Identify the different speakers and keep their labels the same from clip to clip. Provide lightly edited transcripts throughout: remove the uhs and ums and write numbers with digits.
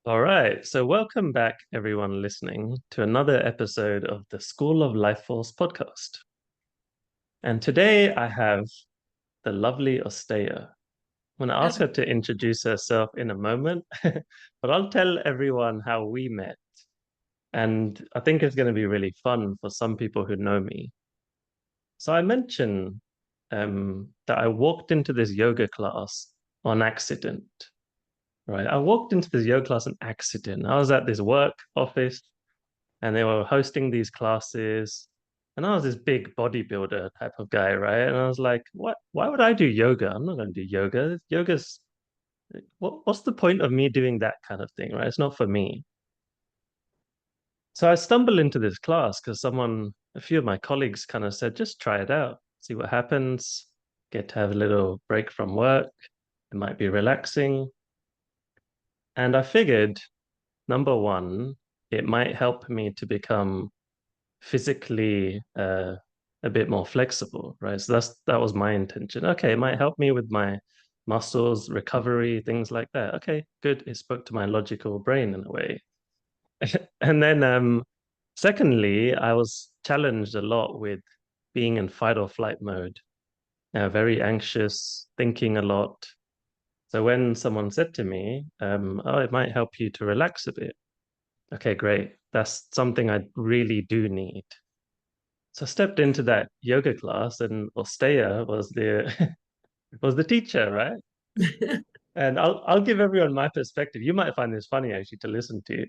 Speaker 1: All right, so welcome back, everyone listening, to another episode of the School of Life Force podcast. And today I have the lovely Austeja. I'm going to ask her to introduce herself in a moment, but I'll tell everyone how we met. And I think it's going to be really fun for some people who know me. So I mentioned that I walked into this yoga class on accident, right? I walked into this yoga class on accident. I was at this work office and they were hosting these classes. And I was this big bodybuilder type of guy, right? And I was like, what? Why would I do yoga? I'm not going to do yoga. Yoga's what's the point of me doing that kind of thing, right? It's not for me. So I stumbled into this class because a few of my colleagues kind of said, just try it out, see what happens, get to have a little break from work. It might be relaxing. And I figured, number one, it might help me to become physically a bit more flexible, right? So that was my intention. Okay, it might help me with my muscles, recovery, things like that. Okay, good. It spoke to my logical brain in a way. And then secondly, I was challenged a lot with being in fight or flight mode, very anxious, thinking a lot. So when someone said to me, oh, it might help you to relax a bit. Okay, great. That's something I really do need. So I stepped into that yoga class, and Austeja was the was the teacher, right? And I'll give everyone my perspective. You might find this funny actually to listen to.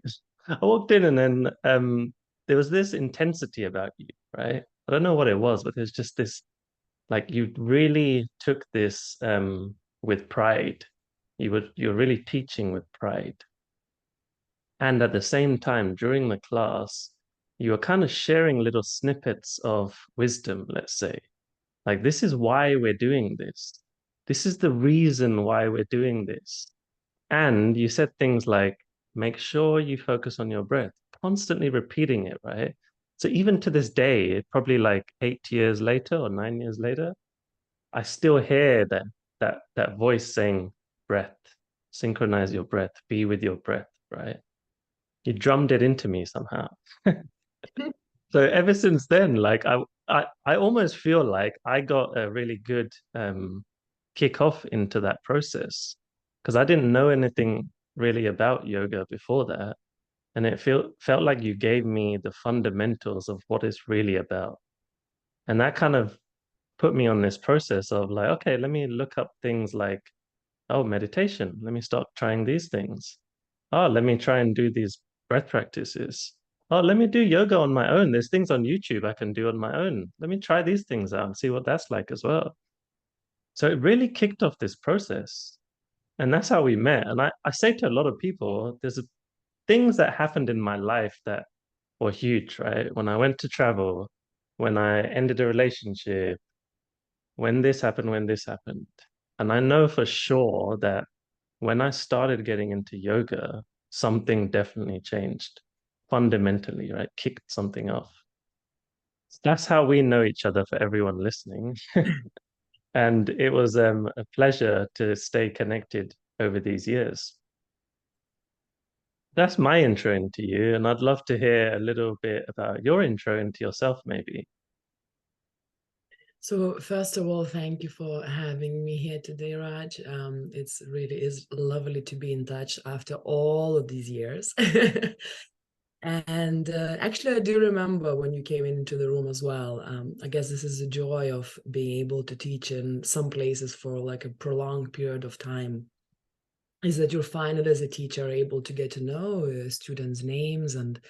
Speaker 1: I walked in, and then there was this intensity about you, right? I don't know what it was, but there's just this like you really took this with pride. You're really teaching with pride. And at the same time, during the class, you were kind of sharing little snippets of wisdom, let's say. Like, this is why we're doing this. This is the reason why we're doing this. And you said things like, make sure you focus on your breath, constantly repeating it, right? So even to this day, probably like 8 years later or 9 years later, I still hear that voice saying, breath, synchronize your breath, be with your breath, right? You drummed it into me somehow. So ever since then, like I almost feel like I got a really good kick off into that process because I didn't know anything really about yoga before that. And it felt like you gave me the fundamentals of what it's really about. And that kind of put me on this process of like, okay, let me look up things like, oh, meditation. Let me start trying these things. Oh, let me try and do these breath practices. Oh, let me do yoga on my own. There's things on YouTube I can do on my own. Let me try these things out and see what that's like as well. So it really kicked off this process. And that's how we met. And I say to a lot of people, there's things that happened in my life that were huge, right? When I went to travel, when I ended a relationship, when this happened. And I know for sure that when I started getting into yoga, something definitely changed fundamentally, right? Kicked something off. That's how we know each other for everyone listening. And it was a pleasure to stay connected over these years. That's my intro into you, and I'd love to hear a little bit about your intro into yourself, maybe.
Speaker 2: So first of all, thank you for having me here today, Raj. It's really is lovely to be in touch after all of these years. And actually, I do remember when you came into the room as well. I guess this is the joy of being able to teach in some places for like a prolonged period of time, is that you're finally, as a teacher, able to get to know students' names and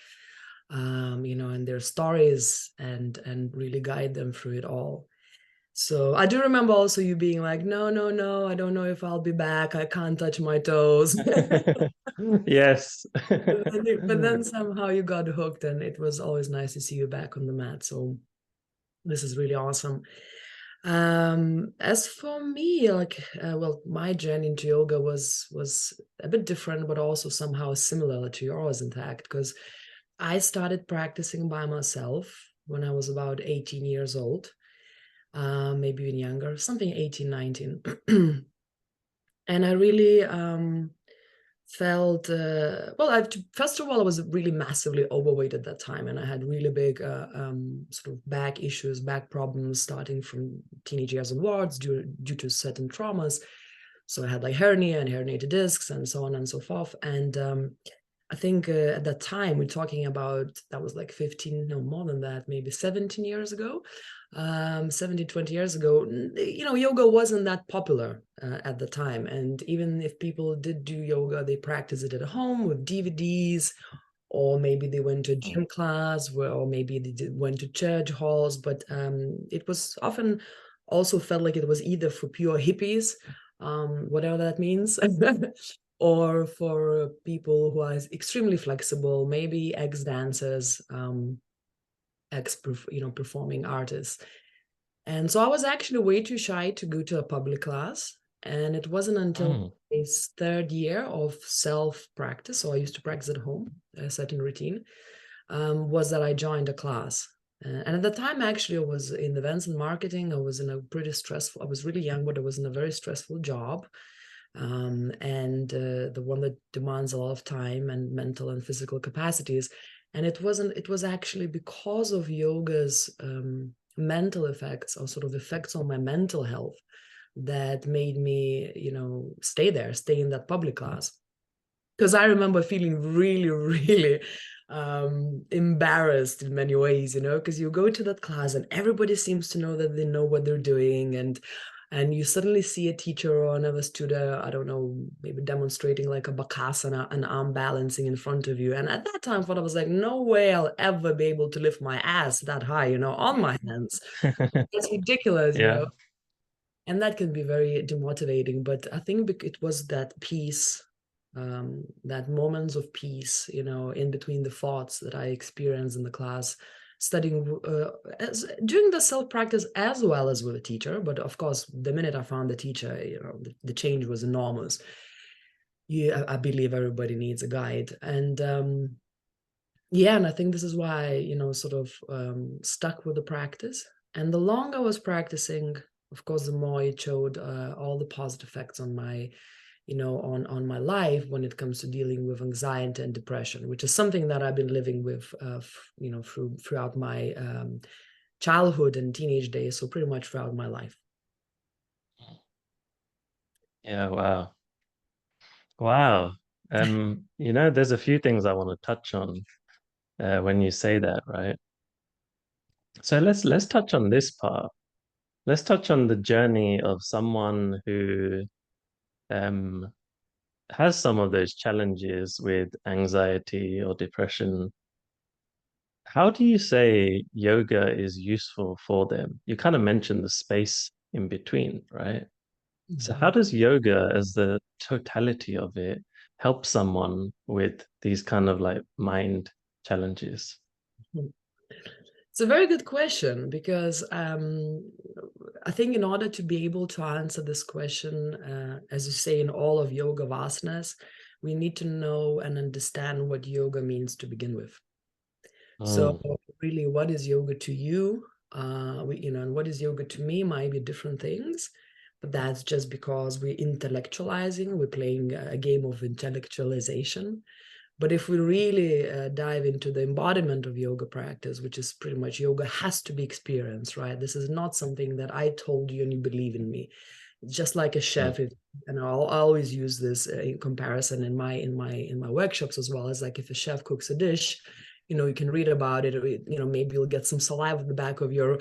Speaker 2: and their stories and really guide them through it all. So I do remember also you being like, no, no, no, I don't know if I'll be back. I can't touch my toes.
Speaker 1: Yes.
Speaker 2: But then somehow you got hooked, and it was always nice to see you back on the mat. So this is really awesome. As for me, like, well, my journey into yoga was a bit different, but also somehow similar to yours, in fact, because I started practicing by myself when I was about 18 years old, maybe even younger, something 18, 19. And I really felt well. First of all, I was really massively overweight at that time, and I had really big sort of back issues, back problems starting from teenage years onwards due to certain traumas. So I had like hernia and herniated discs and so on and so forth. And I think at that time, we're talking about, that was like 15, no more than that, maybe 17 years ago, 17, 20 years ago, yoga wasn't that popular at the time. And even if people did do yoga, they practiced it at home with DVDs, or maybe they went to a gym class, or maybe they went to church halls. But it was often also felt like it was either for pure hippies, whatever that means, or for people who are extremely flexible, maybe ex-dancers, performing artists. And so I was actually way too shy to go to a public class. And it wasn't until
Speaker 1: Mm.
Speaker 2: a third year of self-practice, so I used to practice at home, a certain routine, was that I joined a class. And at the time, actually, I was in events and marketing. I was in a pretty stressful, I was really young, but I was in a very stressful job. And the one that demands a lot of time and mental and physical capacities. And it was actually because of yoga's mental effects, or sort of effects on my mental health, that made me, stay in that public class. Because I remember feeling really, really embarrassed in many ways, because you go to that class and everybody seems to know that they know what they're doing, and you suddenly see a teacher or another student, I don't know, maybe demonstrating like a bakasana, an arm balancing in front of you. And at that time, I thought, I was like, no way I'll ever be able to lift my ass that high, on my hands. It's ridiculous,
Speaker 1: Yeah.
Speaker 2: and that can be very demotivating. But I think it was that peace, that moments of peace, in between the thoughts that I experienced in the class, studying doing the self-practice as well as with a teacher. But of course, the minute I found the teacher, the change was enormous. Yeah, I believe everybody needs a guide. And yeah, and I think this is why, sort of stuck with the practice. And the longer I was practicing, of course, the more it showed all the positive effects on my, on my life when it comes to dealing with anxiety and depression, which is something that I've been living with, throughout my childhood and teenage days. So pretty much throughout my life.
Speaker 1: Yeah. Wow. Wow. There's a few things I want to touch on when you say that, right? So let's touch on this part. Let's touch on the journey of someone who um has some of those challenges with anxiety or depression. How do you say yoga is useful for them? You kind of mentioned the space in between, right? So how
Speaker 2: Mhm.
Speaker 1: does yoga, as the totality of it, help someone with these kind of like mind challenges?
Speaker 2: It's a very good question, because I think in order to be able to answer this question, as you say, in all of yoga vasanas, we need to know and understand what yoga means to begin with. So
Speaker 1: Mm,
Speaker 2: really, what is yoga to you? And what is yoga to me might be different things, but that's just because we're intellectualizing, we're playing a game of intellectualization. But if we really dive into the embodiment of yoga practice, which is pretty much yoga has to be experienced, right? This is not something that I told you and you believe in me. It's just like a
Speaker 1: mm,
Speaker 2: chef, and I always use this in comparison in my workshops as well, as like if a chef cooks a dish, you can read about it, or, maybe you'll get some saliva at the back of your,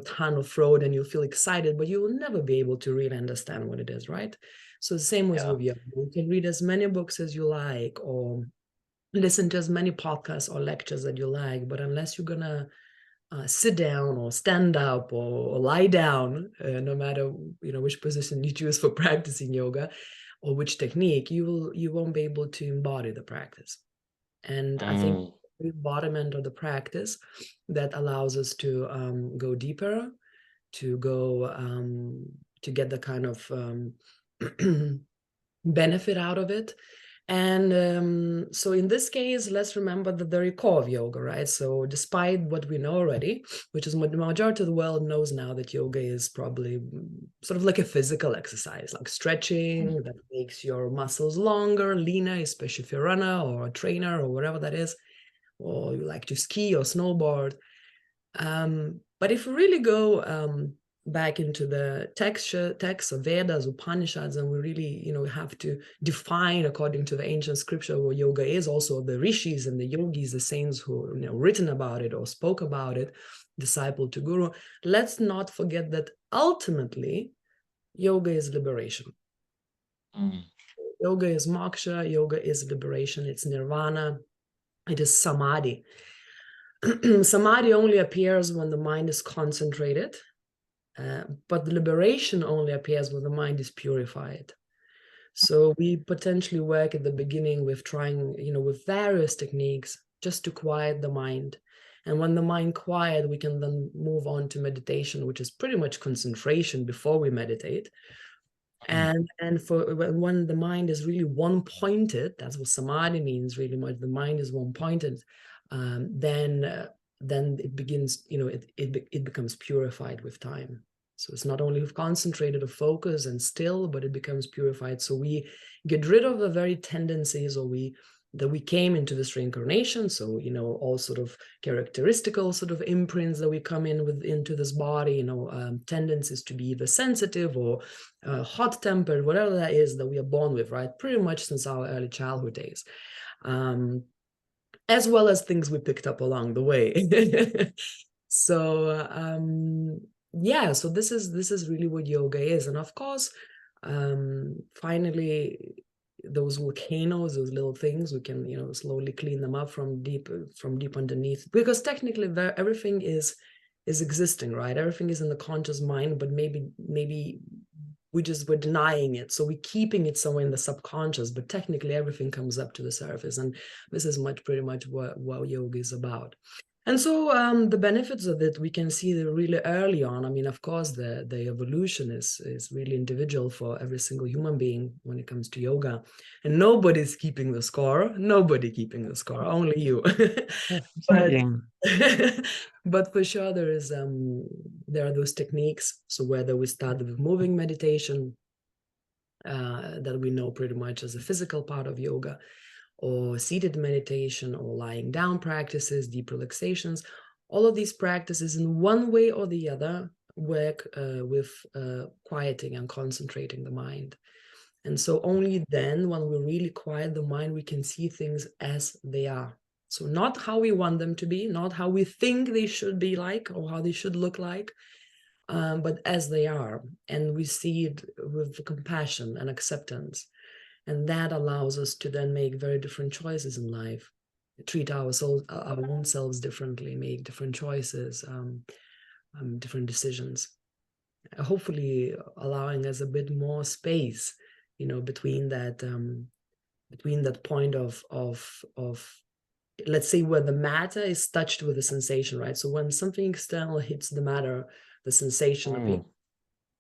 Speaker 2: tongue or throat, and you'll feel excited, but you will never be able to really understand what it is, right? So the same was
Speaker 1: yeah.
Speaker 2: with yoga. You can read as many books as you like, or listen to as many podcasts or lectures that you like, but unless you're gonna sit down or stand up or lie down, no matter which position you choose for practicing yoga or which technique, you won't be able to embody the practice. And I think
Speaker 1: Mm,
Speaker 2: the embodiment of the practice that allows us to go deeper, to go to get the kind of benefit out of it. And so in this case, let's remember the very core of yoga, right? So despite what we know already, which is what the majority of the world knows now, that yoga is probably sort of like a physical exercise, like stretching that makes your muscles longer, leaner, especially if you're a runner or a trainer or whatever that is, or you like to ski or snowboard. But if we really go back into the texts of Vedas, Upanishads, and we really, have to define according to the ancient scripture what yoga is, also the rishis and the yogis, the saints who written about it or spoke about it, disciple to guru, let's not forget that ultimately yoga is liberation.
Speaker 1: Mm.
Speaker 2: Yoga is moksha, yoga is liberation, it's nirvana, it is samadhi. Samadhi only appears when the mind is concentrated, but the liberation only appears when the mind is purified. So we potentially work at the beginning with trying, with various techniques just to quiet the mind. And when the mind quiet, we can then move on to meditation, which is pretty much concentration before we meditate. And for when the mind is really one pointed, that's what samadhi means really much. The mind is one pointed, then it begins, it becomes purified with time. So it's not only concentrated or focus and still, but it becomes purified. So we get rid of the very tendencies, that we came into this reincarnation. So, all sort of characteristical sort of imprints that we come in with into this body, tendencies to be either sensitive or hot-tempered, whatever that is that we are born with, right? Pretty much since our early childhood days. As well as things we picked up along the way. So so this is really what yoga is. And of course, finally, those volcanoes, those little things, we can slowly clean them up from deep underneath, because technically everything is existing, right? Everything is in the conscious mind, but maybe we're denying it, so we're keeping it somewhere in the subconscious, but technically everything comes up to the surface. And this is pretty much what yoga is about. And so the benefits of it we can see really early on. I mean, of course, the evolution is really individual for every single human being when it comes to yoga, and nobody's keeping the score. Nobody keeping the score, only you. But but for sure there are those techniques. So whether we start with moving meditation, that we know pretty much as a physical part of yoga, or seated meditation, or lying down practices, deep relaxations, all of these practices in one way or the other work with quieting and concentrating the mind. And so only then, when we really quiet the mind, we can see things as they are. So not how we want them to be, not how we think they should be like or how they should look like, but as they are. And we see it with compassion and acceptance. And that allows us to then make very different choices in life, treat our own selves differently, make different choices, different decisions, hopefully allowing us a bit more space, between that point of let's say where the matter is touched with the sensation, right? So when something external hits the matter, the sensation appears,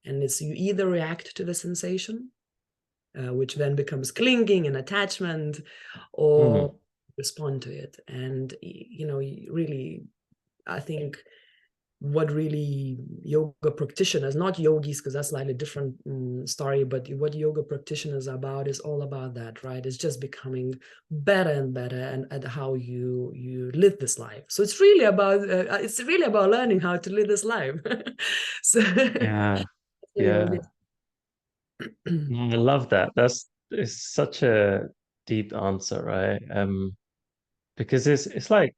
Speaker 2: and it's you either react to the sensation, which then becomes clinging and attachment, or respond to it. And really, I think what really yoga practitioners, not yogis, because that's slightly different story, but what yoga practitioners are about is all about that, right? It's just becoming better and better and at how you live this life. So it's really about learning how to live this life. So
Speaker 1: Yeah, yeah. I love that. It's such a deep answer, right? Because it's like,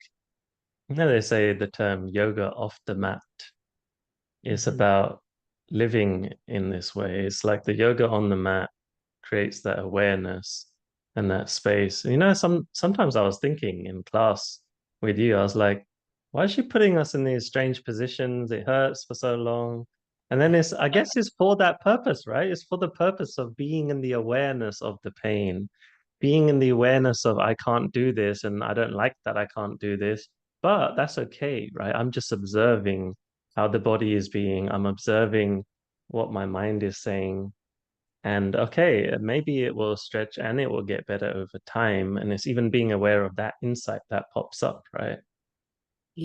Speaker 1: they say the term yoga off the mat is about living in this way. It's like the yoga on the mat creates that awareness and that space. Sometimes I was thinking in class with you, I was like, why is she putting us in these strange positions? It hurts for so long. And then I guess it's for that purpose, right? It's for the purpose of being in the awareness of the pain, being in the awareness of I can't do this and I don't like that I can't do this, but that's okay, right? I'm just observing how the body is being, I'm observing what my mind is saying, And okay, maybe it will stretch and it will get better over time. And it's even being aware of that insight that pops up, right?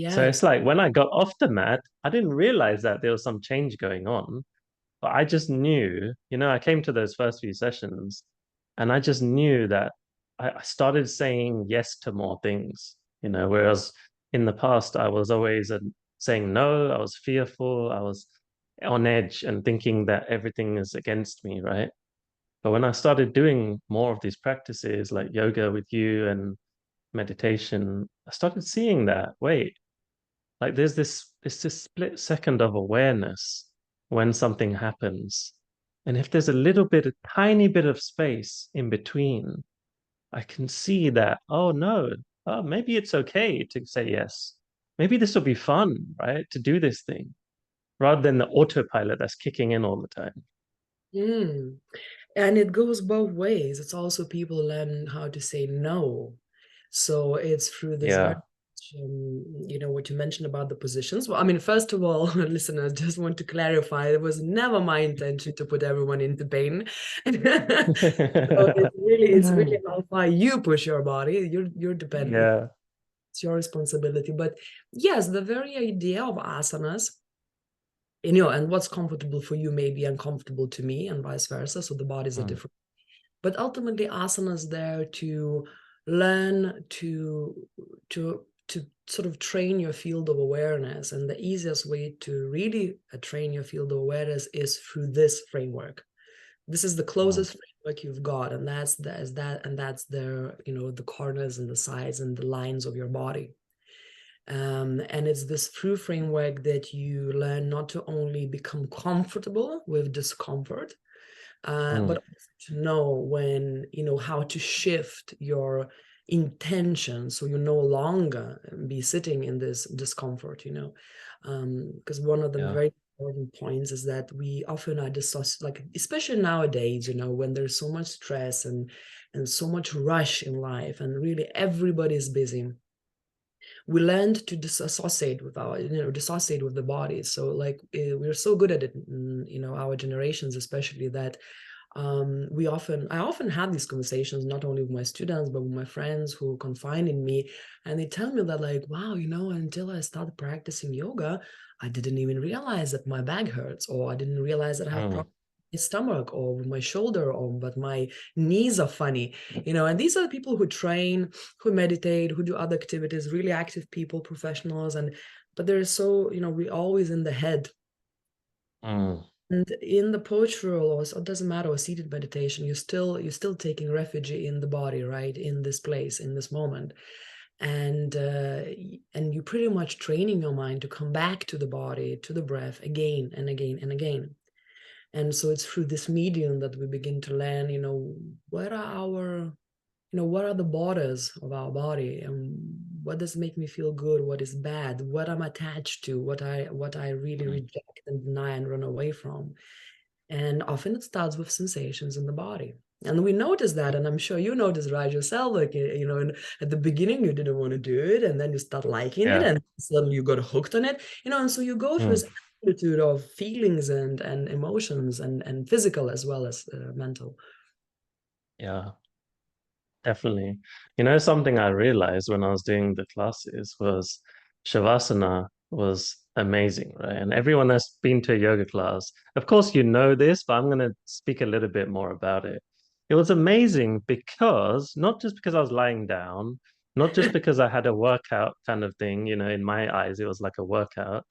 Speaker 1: So it's
Speaker 2: Yes.
Speaker 1: like when I got off the mat, I didn't realize that there was some change going on, but I just knew, I came to those first few sessions and I just knew that I started saying yes to more things, whereas in the past I was always saying no, I was fearful, I was on edge and thinking that everything is against me, right? But when I started doing more of these practices like yoga with you and meditation, I started seeing that, wait, like there's this split second of awareness when something happens. And if there's a tiny bit of space in between, I can see that, oh no, maybe it's okay to say yes. Maybe this will be fun, right? To do this thing rather than the autopilot that's kicking in all the time.
Speaker 2: Mm. And it goes both ways. It's also people learn how to say no. So it's through this very,
Speaker 1: Yeah.
Speaker 2: what you mentioned about the positions. Well, I mean, first of all, listeners, just want to clarify, it was never my intention to put everyone into pain. So it's really how far you push your body. You're dependent.
Speaker 1: Yeah.
Speaker 2: It's your responsibility. But yes, the very idea of asanas, and what's comfortable for you may be uncomfortable to me, and vice versa. So the bodies are
Speaker 1: Mm,
Speaker 2: different. But ultimately, asana is there to learn to sort of train your field of awareness. And the easiest way to really train your field of awareness is through this framework. This is the
Speaker 1: mm,
Speaker 2: closest framework you've got, and that's the corners and the sides and the lines of your body. And it's this through framework that you learn not to only become comfortable with discomfort, but
Speaker 1: mm,
Speaker 2: also to know when, how to shift your intention so you no longer be sitting in this discomfort, because one of the
Speaker 1: yeah.
Speaker 2: very important points is that we often are like, especially nowadays, when there's so much stress and so much rush in life, and really everybody's busy. We learned to disassociate with dissociate with the body. So like we're so good at it, our generations especially, that I often have these conversations not only with my students but with my friends who confide in me, and they tell me that, like, wow, until I started practicing yoga, I didn't even realize that my back hurts, or I didn't realize that I have
Speaker 1: Mm,
Speaker 2: problems with my stomach or with my shoulder, or but my knees are funny. And these are the people who train, who meditate, who do other activities, really active people, professionals. And but there is so, we always in the head.
Speaker 1: mm,
Speaker 2: And in the postural, or it doesn't matter, or seated meditation, you're still taking refuge in the body, right? In this place, in this moment. And you pretty much training your mind to come back to the body, to the breath, again and again and again. And so it's through this medium that we begin to learn, what are our what are the borders of our body, and what does make me feel good, what is bad, what I'm attached to, what I really
Speaker 1: mm.
Speaker 2: reject and deny and run away from. And often it starts with sensations in the body. And we notice that, and I'm sure you notice, right, yourself, like, at the beginning you didn't want to do it, and then you start liking it,
Speaker 1: Yeah.
Speaker 2: and suddenly you got hooked on it, and so you go through
Speaker 1: Mm,
Speaker 2: this amplitude of feelings and emotions, and physical as well as mental.
Speaker 1: yeah. Definitely. Something I realized when I was doing the classes was Shavasana was amazing, right? And everyone that's been to a yoga class, of course, you know this, but I'm going to speak a little bit more about it. It was amazing because not just because I was lying down, not just because I had a workout kind of thing, in my eyes, it was like a workout.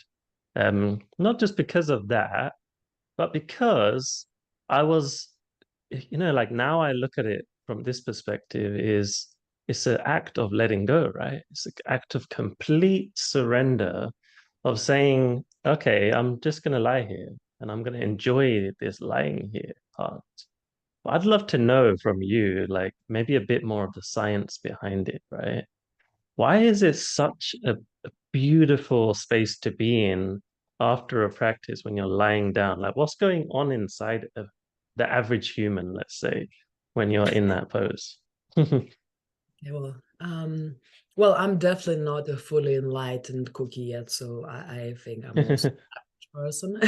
Speaker 1: Not just because of that, but because I was like now I look at it from this perspective is it's an act of letting go, right? It's an act of complete surrender of saying, okay, I'm just going to lie here and I'm going to enjoy this lying here part. But I'd love to know from you, like maybe a bit more of the science behind it, right? Why is it such a beautiful space to be in after a practice when you're lying down? Like, what's going on inside of the average human, let's say, when you're in that pose?
Speaker 2: Yeah, well, I'm definitely not a fully enlightened cookie yet, so I think I'm also a person.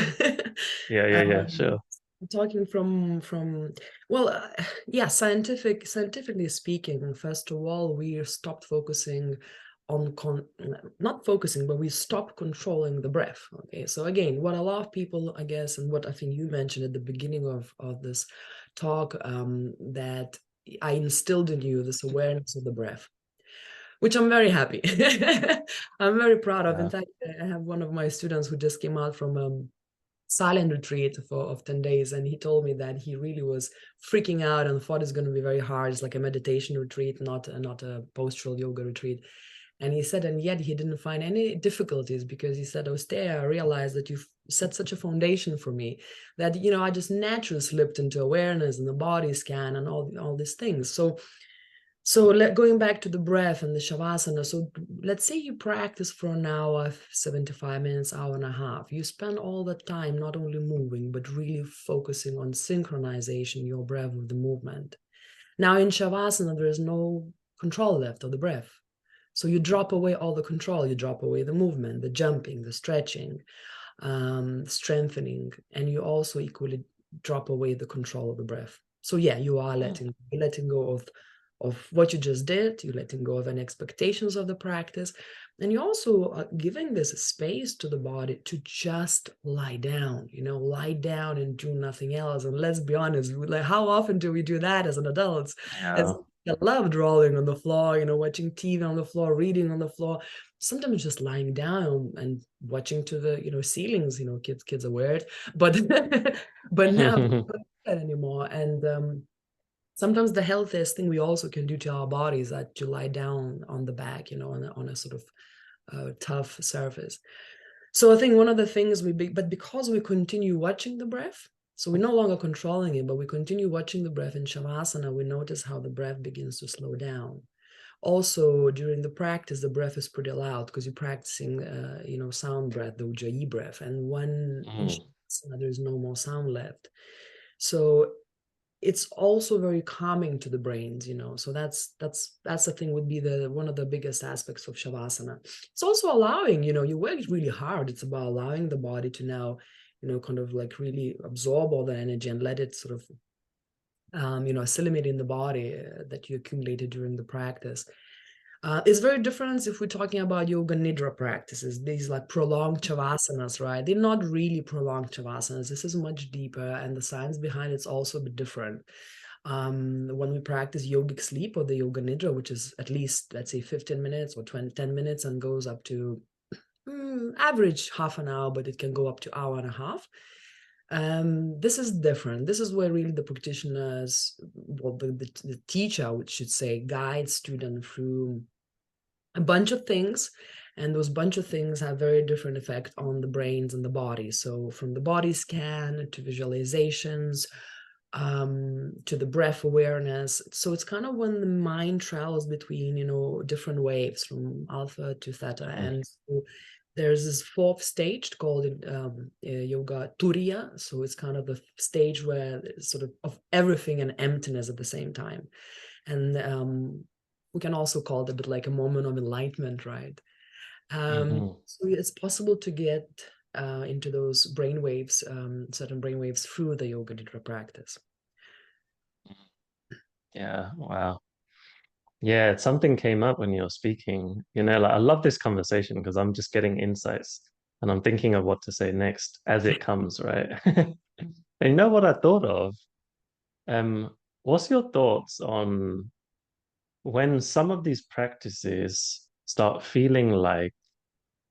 Speaker 1: Yeah, yeah, yeah,
Speaker 2: Um,
Speaker 1: sure.
Speaker 2: Talking from well, yeah, scientifically speaking, first of all, we stopped focusing on not focusing, but we stopped controlling the breath. Okay, so again, what a lot of people, I guess, and what I think you mentioned at the beginning of this talk, that I instilled in you this awareness of the breath, which I'm very happy. I'm very proud of. In
Speaker 1: Yeah.
Speaker 2: fact, I have one of my students who just came out from silent retreat of 10 days, and he told me that he really was freaking out and thought it's going to be very hard. It's like a meditation retreat, not a postural yoga retreat. And he said, and yet he didn't find any difficulties, because he said, Austeja, I realized that you've set such a foundation for me that, I just naturally slipped into awareness and the body scan and all these things. So going back to the breath and the shavasana. So let's say you practice for an hour, 75 minutes, hour and a half. You spend all the time not only moving, but really focusing on synchronization, your breath with the movement. Now in shavasana, there is no control left of the breath. So you drop away all the control. You drop away the movement, the jumping, the stretching, strengthening, and you also equally drop away the control of the breath. So yeah, you are letting go of what you just did. You're letting go of any expectations of the practice, and you're also giving this space to the body to just lie down. Lie down and do nothing else. And let's be honest, like, how often do we do that as an adult? As
Speaker 1: Yeah.
Speaker 2: I loved rolling on the floor, watching TV on the floor, reading on the floor, sometimes just lying down and watching to the ceilings. Kids are weird, but but now we don't do that anymore. And sometimes the healthiest thing we also can do to our bodies is to lie down on the back, on a sort of tough surface. So I think one of the things but because we continue watching the breath, so we're no longer controlling it, but we continue watching the breath in shavasana, we notice how the breath begins to slow down. Also, during the practice, the breath is pretty loud because you're practicing, sound breath, the ujjayi breath. And when in
Speaker 1: Mm.
Speaker 2: shavasana, there's no more sound left. So it's also very calming to the brains. So that's the thing, would be the one of the biggest aspects of shavasana. It's also allowing, you work really hard. It's about allowing the body to now, kind of like really absorb all the energy and let it sort of assimilate in the body that you accumulated during the practice. It's very different if we're talking about yoga nidra practices, these like prolonged shavasanas, right? They're not really prolonged shavasanas. This is much deeper, and the science behind it's also a bit different. When we practice yogic sleep or the yoga nidra, which is at least, let's say, 15 minutes or 10 minutes and goes up to average half an hour, but it can go up to hour and a half. This is different. This is where really the practitioners, well, the teacher, which should say, guides student through a bunch of things, and those bunch of things have very different effect on the brains and the body. So from the body scan to visualizations, to the breath awareness. So it's kind of when the mind travels between, different waves from alpha to theta.
Speaker 1: Mm.
Speaker 2: And so there's this fourth stage called yoga turiya. So it's kind of the stage where it's sort of everything and emptiness at the same time. And we can also call it a bit like a moment of enlightenment, right?
Speaker 1: Mhm.
Speaker 2: So it's possible to get into those brain waves, certain brain waves through the yoga nidra practice.
Speaker 1: Yeah, wow. Yeah, something came up when you were speaking. Like I love this conversation because I'm just getting insights and I'm thinking of what to say next as it comes, right? And you know what I thought of? What's your thoughts on when some of these practices start feeling like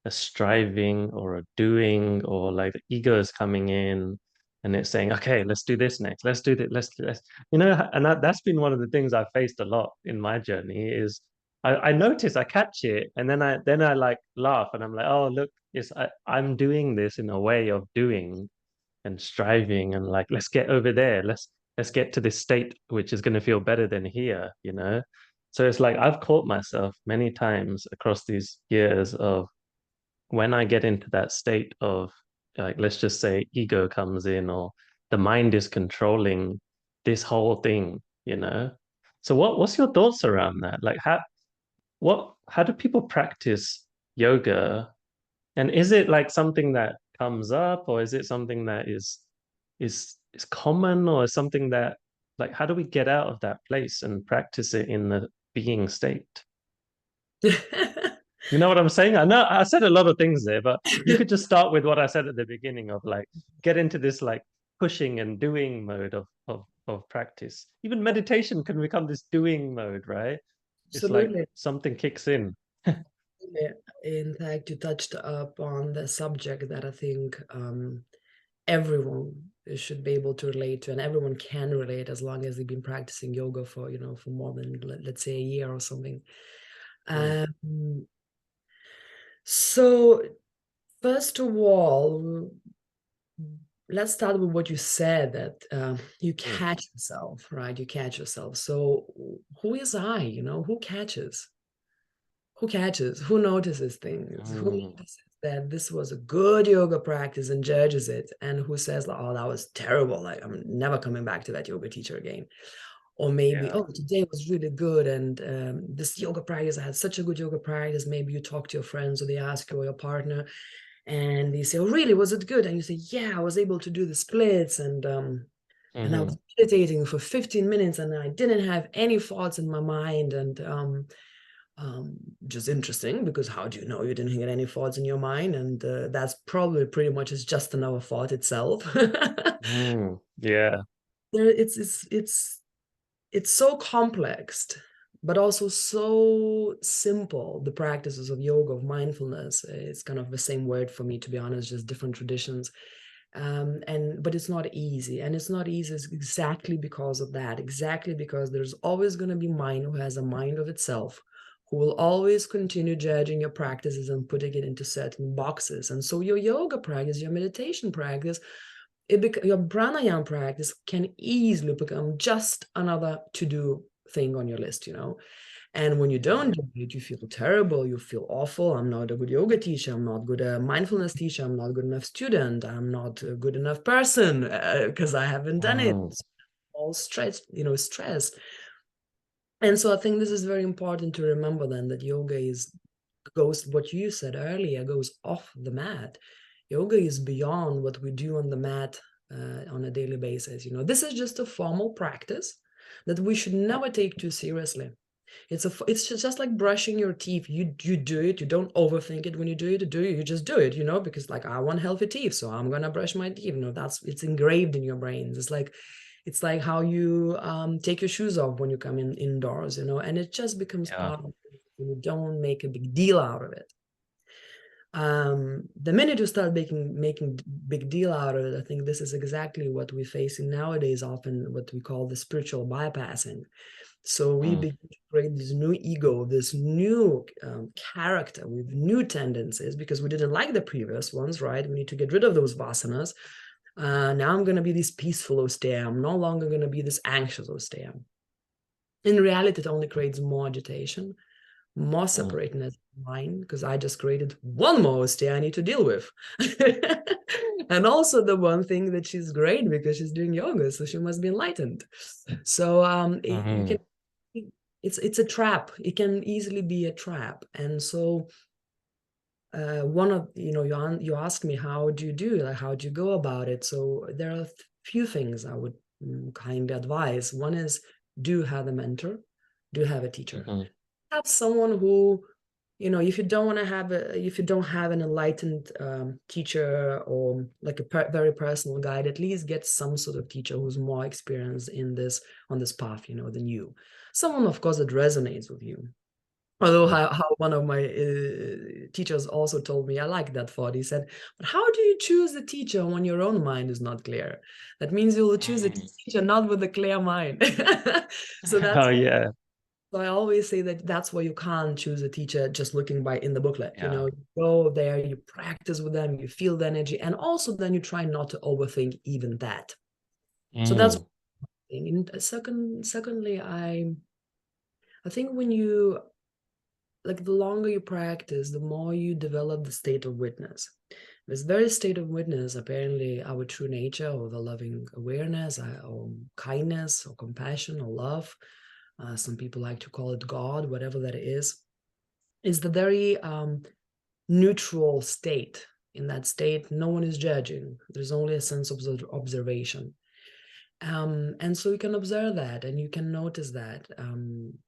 Speaker 1: a striving or a doing, or like the ego is coming in and it's saying, okay, let's do this next, let's do that, let's and that's been one of the things I've faced a lot in my journey is I notice, I catch it, and then I like laugh and I'm like, oh look, I'm doing this in a way of doing and striving and like, let's get over there, let's get to this state which is going to feel better than here. So it's like I've caught myself many times across these years of when I get into that state of, like, let's just say ego comes in or the mind is controlling this whole thing. So what's your thoughts around that? Like how do people practice yoga? And is it like something that comes up, or is it something that is is common, or something that, like, how do we get out of that place and practice it in the being state? You know what I'm saying? I know I said a lot of things there, but you could just start with what I said at the beginning of, like, get into this like pushing and doing mode of practice. Even meditation can become this doing mode, right? It's like
Speaker 2: Absolutely.
Speaker 1: something kicks in.
Speaker 2: In fact, you touched up on the subject that I think everyone should be able to relate to, and everyone can relate as long as they've been practicing yoga for, for more than, let's say, a year or something.
Speaker 1: Mm,
Speaker 2: Um, so first of all, let's start with what you said, that you
Speaker 1: mm,
Speaker 2: catch yourself, right? You catch yourself. So who is I? Who catches? Who catches? Who notices things? Who
Speaker 1: mm,
Speaker 2: notices that this was a good yoga practice and judges it? And who says, like, oh, that was terrible. Like, I'm never coming back to that yoga teacher again. Or maybe,
Speaker 1: yeah.
Speaker 2: oh, today was really good. And this yoga practice, I had such a good yoga practice. Maybe you talk to your friends, or they ask you or your partner, and they say, oh, really, was it good? And you say, yeah, I was able to do the splits, and I
Speaker 1: Hmm.
Speaker 2: was meditating for 15 minutes, and I didn't have any thoughts in my mind. And just interesting, because how do you know you didn't get any thoughts in your mind? And that's probably pretty much is just another thought itself.
Speaker 1: Mm, yeah.
Speaker 2: It's so complex, but also so simple. The practices of yoga, of mindfulness, it's kind of the same word for me, to be honest, just different traditions. But it's not easy, and it's not easy exactly because of that, exactly because there's always going to be mind who has a mind of itself, who will always continue judging your practices and putting it into certain boxes. And so your yoga practice, your meditation practice, your pranayama practice can easily become just another to-do thing on your list. And when you don't do it, you feel terrible, you feel awful. I'm not a good yoga teacher, I'm not good mindfulness teacher, I'm not a good enough student, I'm not a good enough person because I haven't done it.
Speaker 1: Mm,
Speaker 2: All stress. And so I think this is very important to remember then, that yoga goes, what you said earlier, goes off the mat. Yoga is beyond what we do on the mat on a daily basis. This is just a formal practice that we should never take too seriously. It's just like brushing your teeth. You do it. You don't overthink it when you do it. You just do it. Because, like, I want healthy teeth, so I'm gonna brush my teeth. It's engraved in your brains. It's like how you take your shoes off when you come indoors. And it just becomes
Speaker 1: yeah.
Speaker 2: part of it. You don't make a big deal out of it. The minute you start making big deal out of it, I think this is exactly what we're facing nowadays, often what we call the spiritual bypassing. So we
Speaker 1: Mm,
Speaker 2: begin to create this new ego, this new character with new tendencies, because we didn't like the previous ones, right? We need to get rid of those vasanas. Now I'm going to be this peaceful Austeja. I'm no longer going to be this anxious Austeja. In reality, it only creates more agitation, more
Speaker 1: mm,
Speaker 2: separateness in mind, because I just created one more Austeja I need to deal with. And also the one thing that she's great, because she's doing yoga, so she must be enlightened. So you
Speaker 1: mm,
Speaker 2: can, it's a trap. It can easily be a trap. And so one of you ask me, how do you do, like, how do you go about it? So there are a few things I would kind of advise. One is, do have a mentor, do have a teacher,
Speaker 1: mm,
Speaker 2: have someone who, if you don't want to have if you don't have an enlightened teacher, or like a very personal guide, at least get some sort of teacher who's more experienced on this path, than you. Someone, of course, that resonates with you. Although
Speaker 1: mm,
Speaker 2: how one of my teachers also told me, I like that thought. He said, but how do you choose a teacher when your own mind is not clear? That means you will choose a
Speaker 1: mm.
Speaker 2: teacher not with a clear mind. So
Speaker 1: Oh
Speaker 2: that's
Speaker 1: yeah,
Speaker 2: so I always say that that's why you can't choose a teacher just looking in the booklet.
Speaker 1: yeah.
Speaker 2: You go there, you practice with them, you feel the energy, and also then you try not to overthink even that. So that's
Speaker 1: Mm,
Speaker 2: one thing. And secondly, I think when you, like, the longer you practice, the more you develop the state of witness. This very state of witness, apparently our true nature, or the loving awareness, or kindness, or compassion, or love. Some people like to call it God, whatever that is the very neutral state. In that state, no one is judging. There's only a sense of observation. And so you can observe that and you can notice that.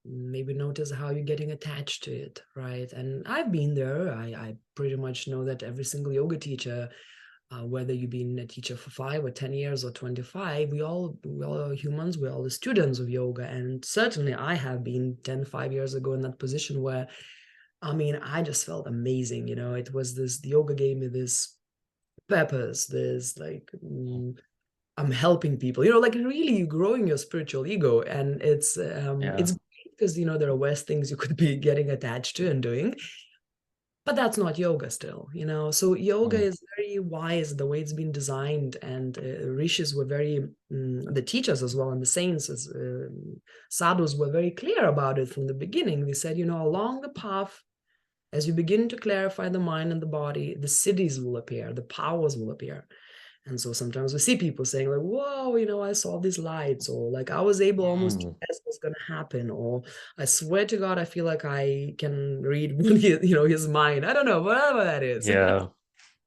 Speaker 2: Maybe notice how you're getting attached to it, right? And I've been there. I pretty much know that every single yoga teacher, whether you've been a teacher for 5 or 10 years or 25, we all are humans, we're all the students of yoga. And certainly I have been 5 years ago in that position where, I mean, I just felt amazing. It was this, the yoga gave me this purpose, this like, I'm helping people, like really growing your spiritual ego. And
Speaker 1: Yeah.
Speaker 2: it's great because, there are worse things you could be getting attached to and doing, but that's not yoga still. So yoga
Speaker 1: Mm.
Speaker 2: is very wise the way it's been designed, and rishis were very the teachers as well, and the saints as sadhus were very clear about it from the beginning. They said, along the path, as you begin to clarify the mind and the body, the siddhis will appear, the powers will appear. And so sometimes we see people saying like, whoa, I saw these lights, or like I was able almost to
Speaker 1: Mm.
Speaker 2: guess what's going to happen, or I swear to God, I feel like I can read his mind. I don't know, whatever that is.
Speaker 1: Yeah.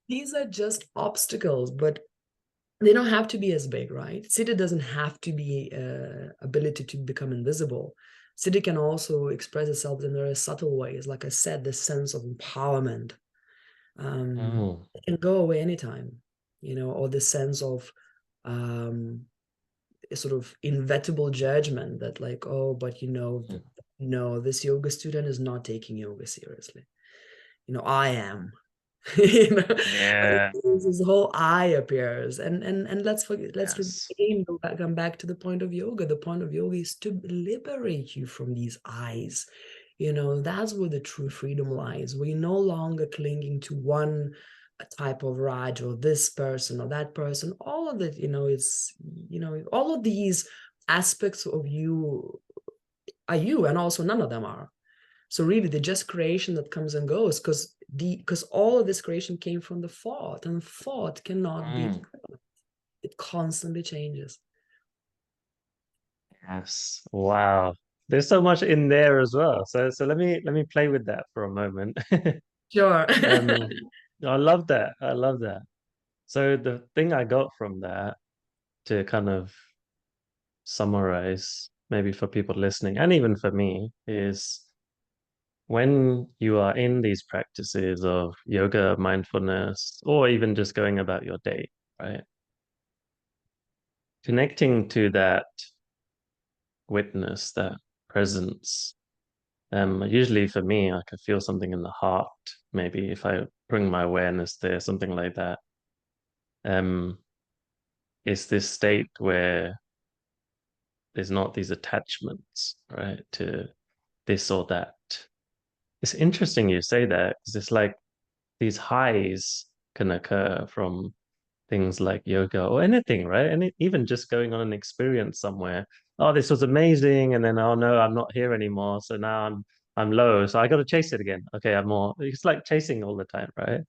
Speaker 2: These are just obstacles, but they don't have to be as big, right? Siddhi doesn't have to be ability to become invisible. Siddhi can also express itself in very subtle ways. Like I said, this sense of empowerment,
Speaker 1: Mm.
Speaker 2: it can go away anytime, or this sense of um, a sort of inevitable judgment that like, oh, but
Speaker 1: Mm.
Speaker 2: no, this yoga student is not taking yoga seriously. I am.
Speaker 1: Yeah.
Speaker 2: This whole I appears, and let's
Speaker 1: Yes.
Speaker 2: again come back to the point of yoga. The point of yoga is to liberate you from these eyes. That's where the true freedom lies. We're no longer clinging to one type of Raj or this person or that person. All of it, is all of these aspects of you are you, and also none of them are. So really, they're just creation that comes and goes, because all of this creation came from the thought, and thought cannot be.
Speaker 1: Mm.
Speaker 2: It constantly changes.
Speaker 1: Yes. Wow. There's so much in there as well. So let me play with that for a moment.
Speaker 2: Sure.
Speaker 1: Um, I love that. I love that. So the thing I got from that, to kind of summarize, maybe for people listening and even for me, is when you are in these practices of yoga, mindfulness, or even just going about your day, right? Connecting to that witness, that presence. Usually for me, I could feel something in the heart, maybe if I bring my awareness there, something like that. Um, it's this state where there's not these attachments, right, to this or that. It's interesting you say that because it's like these highs can occur from things like yoga or anything, right? And even just going on an experience somewhere. Oh, this was amazing, and then oh no, I'm not here anymore. So now I'm low. So I got to chase it again. Okay, I'm more. It's like chasing all the time, right?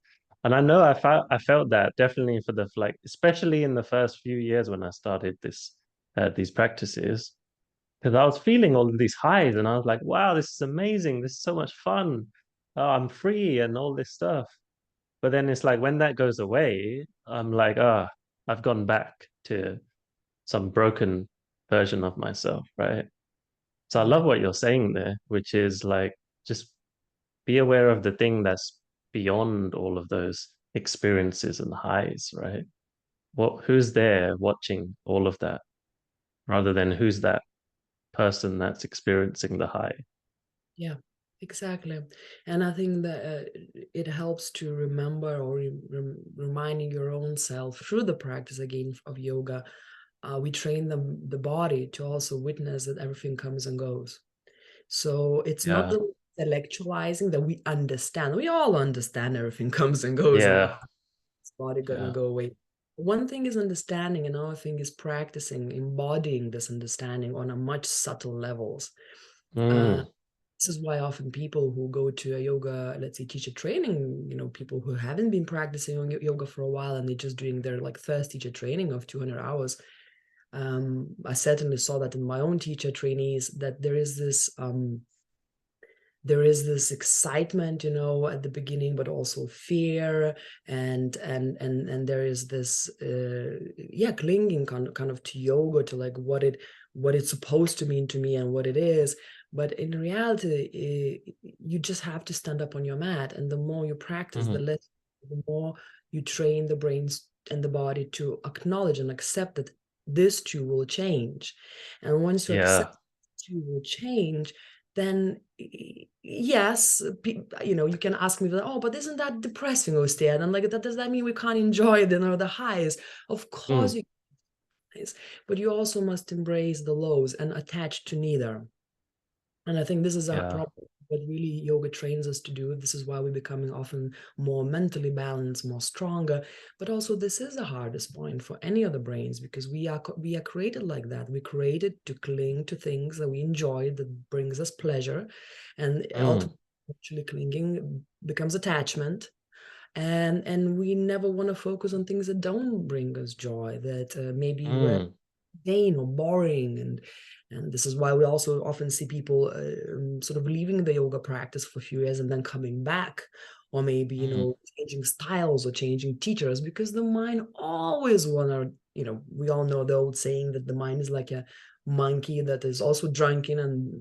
Speaker 1: And I know I felt that definitely for the like, especially in the first few years when I started these practices, because I was feeling all of these highs, and I was like, wow, this is amazing. This is so much fun. Oh, I'm free and all this stuff. But then it's like when that goes away, I'm like, ah, I've gone back to some broken version of myself, right? So I love
Speaker 2: Right.
Speaker 1: what you're saying there, which is like just be aware of the thing that's beyond all of those experiences and highs, right? Who's there watching all of that rather than who's that person that's experiencing the high?
Speaker 2: Yeah, exactly. And I think that it helps to remember or reminding your own self through the practice again of yoga. We train the body to also witness that everything comes and goes. So it's not
Speaker 1: Yeah.
Speaker 2: the intellectualizing that we understand. We all understand everything comes and goes, and
Speaker 1: Yeah.
Speaker 2: this body gonna
Speaker 1: Yeah.
Speaker 2: go away. One thing is understanding, another thing is practicing, embodying this understanding on a much subtle levels. Uh,
Speaker 1: Mm.
Speaker 2: this is why often people who go to a yoga, let's say teacher training, people who haven't been practicing yoga for a while and they're just doing their like first teacher training of 200 hours. I certainly saw that in my own teacher trainees, that there is there is this excitement, you know, at the beginning, but also fear, and there is this yeah, clinging kind of to yoga, to like what it's supposed to mean to me and what it is. But in reality, you just have to stand up on your mat, and the more you practice,
Speaker 1: Mm-hmm.
Speaker 2: the more you train the brains and the body to acknowledge and accept that this too will change. And once you accept
Speaker 1: Yeah.
Speaker 2: too will change, then yes, you know, you can ask me, oh, but isn't that depressing, Austeja? And I'm like, that does that mean we can't enjoy the highs? Of course
Speaker 1: Mm.
Speaker 2: you can, but you also must embrace the lows and attach to neither. And I think this is a
Speaker 1: Yeah.
Speaker 2: problem that really yoga trains us to do. This is why we're becoming often more mentally balanced, more stronger. But also, this is the hardest point for any of the brains, because we are created like that. We're created to cling to things that we enjoy, that brings us pleasure, and
Speaker 1: Mm.
Speaker 2: ultimately, actually clinging becomes attachment. And we never want to focus on things that don't bring us joy, that maybe we're
Speaker 1: Mm.
Speaker 2: vain or boring. And this is why we also often see people sort of leaving the yoga practice for a few years and then coming back, or maybe, you
Speaker 1: Mm.
Speaker 2: know, changing styles or changing teachers, because the mind always want to, you know, we all know the old saying that the mind is like a monkey that is also drunken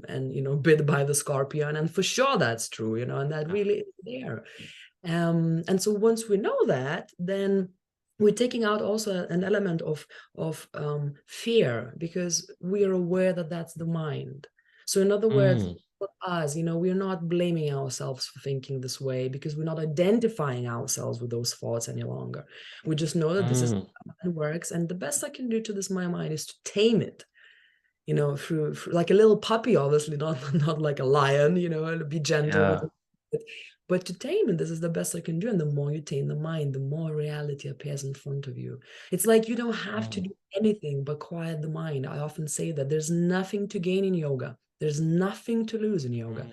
Speaker 2: and you know, bit by the scorpion. And for sure that's true, you know, and that really is there. And so once we know that, then we're taking out also an element of fear, because we are aware that that's the mind. So in other words,
Speaker 1: Mm.
Speaker 2: for us, you know, we're not blaming ourselves for thinking this way, because we're not identifying ourselves with those thoughts any longer. We just know that this is
Speaker 1: Mm.
Speaker 2: how it works, and the best I can do to this my mind is to tame it, you know, through like a little puppy, obviously, not not like a lion, you know, and be gentle with
Speaker 1: Yeah.
Speaker 2: it. But to tame it, this is the best I can do. And the more you tame the mind, the more reality appears in front of you. It's like you don't have to
Speaker 1: Mm.
Speaker 2: do anything but quiet the mind. I often say that there's nothing to gain in yoga. There's nothing to lose in yoga.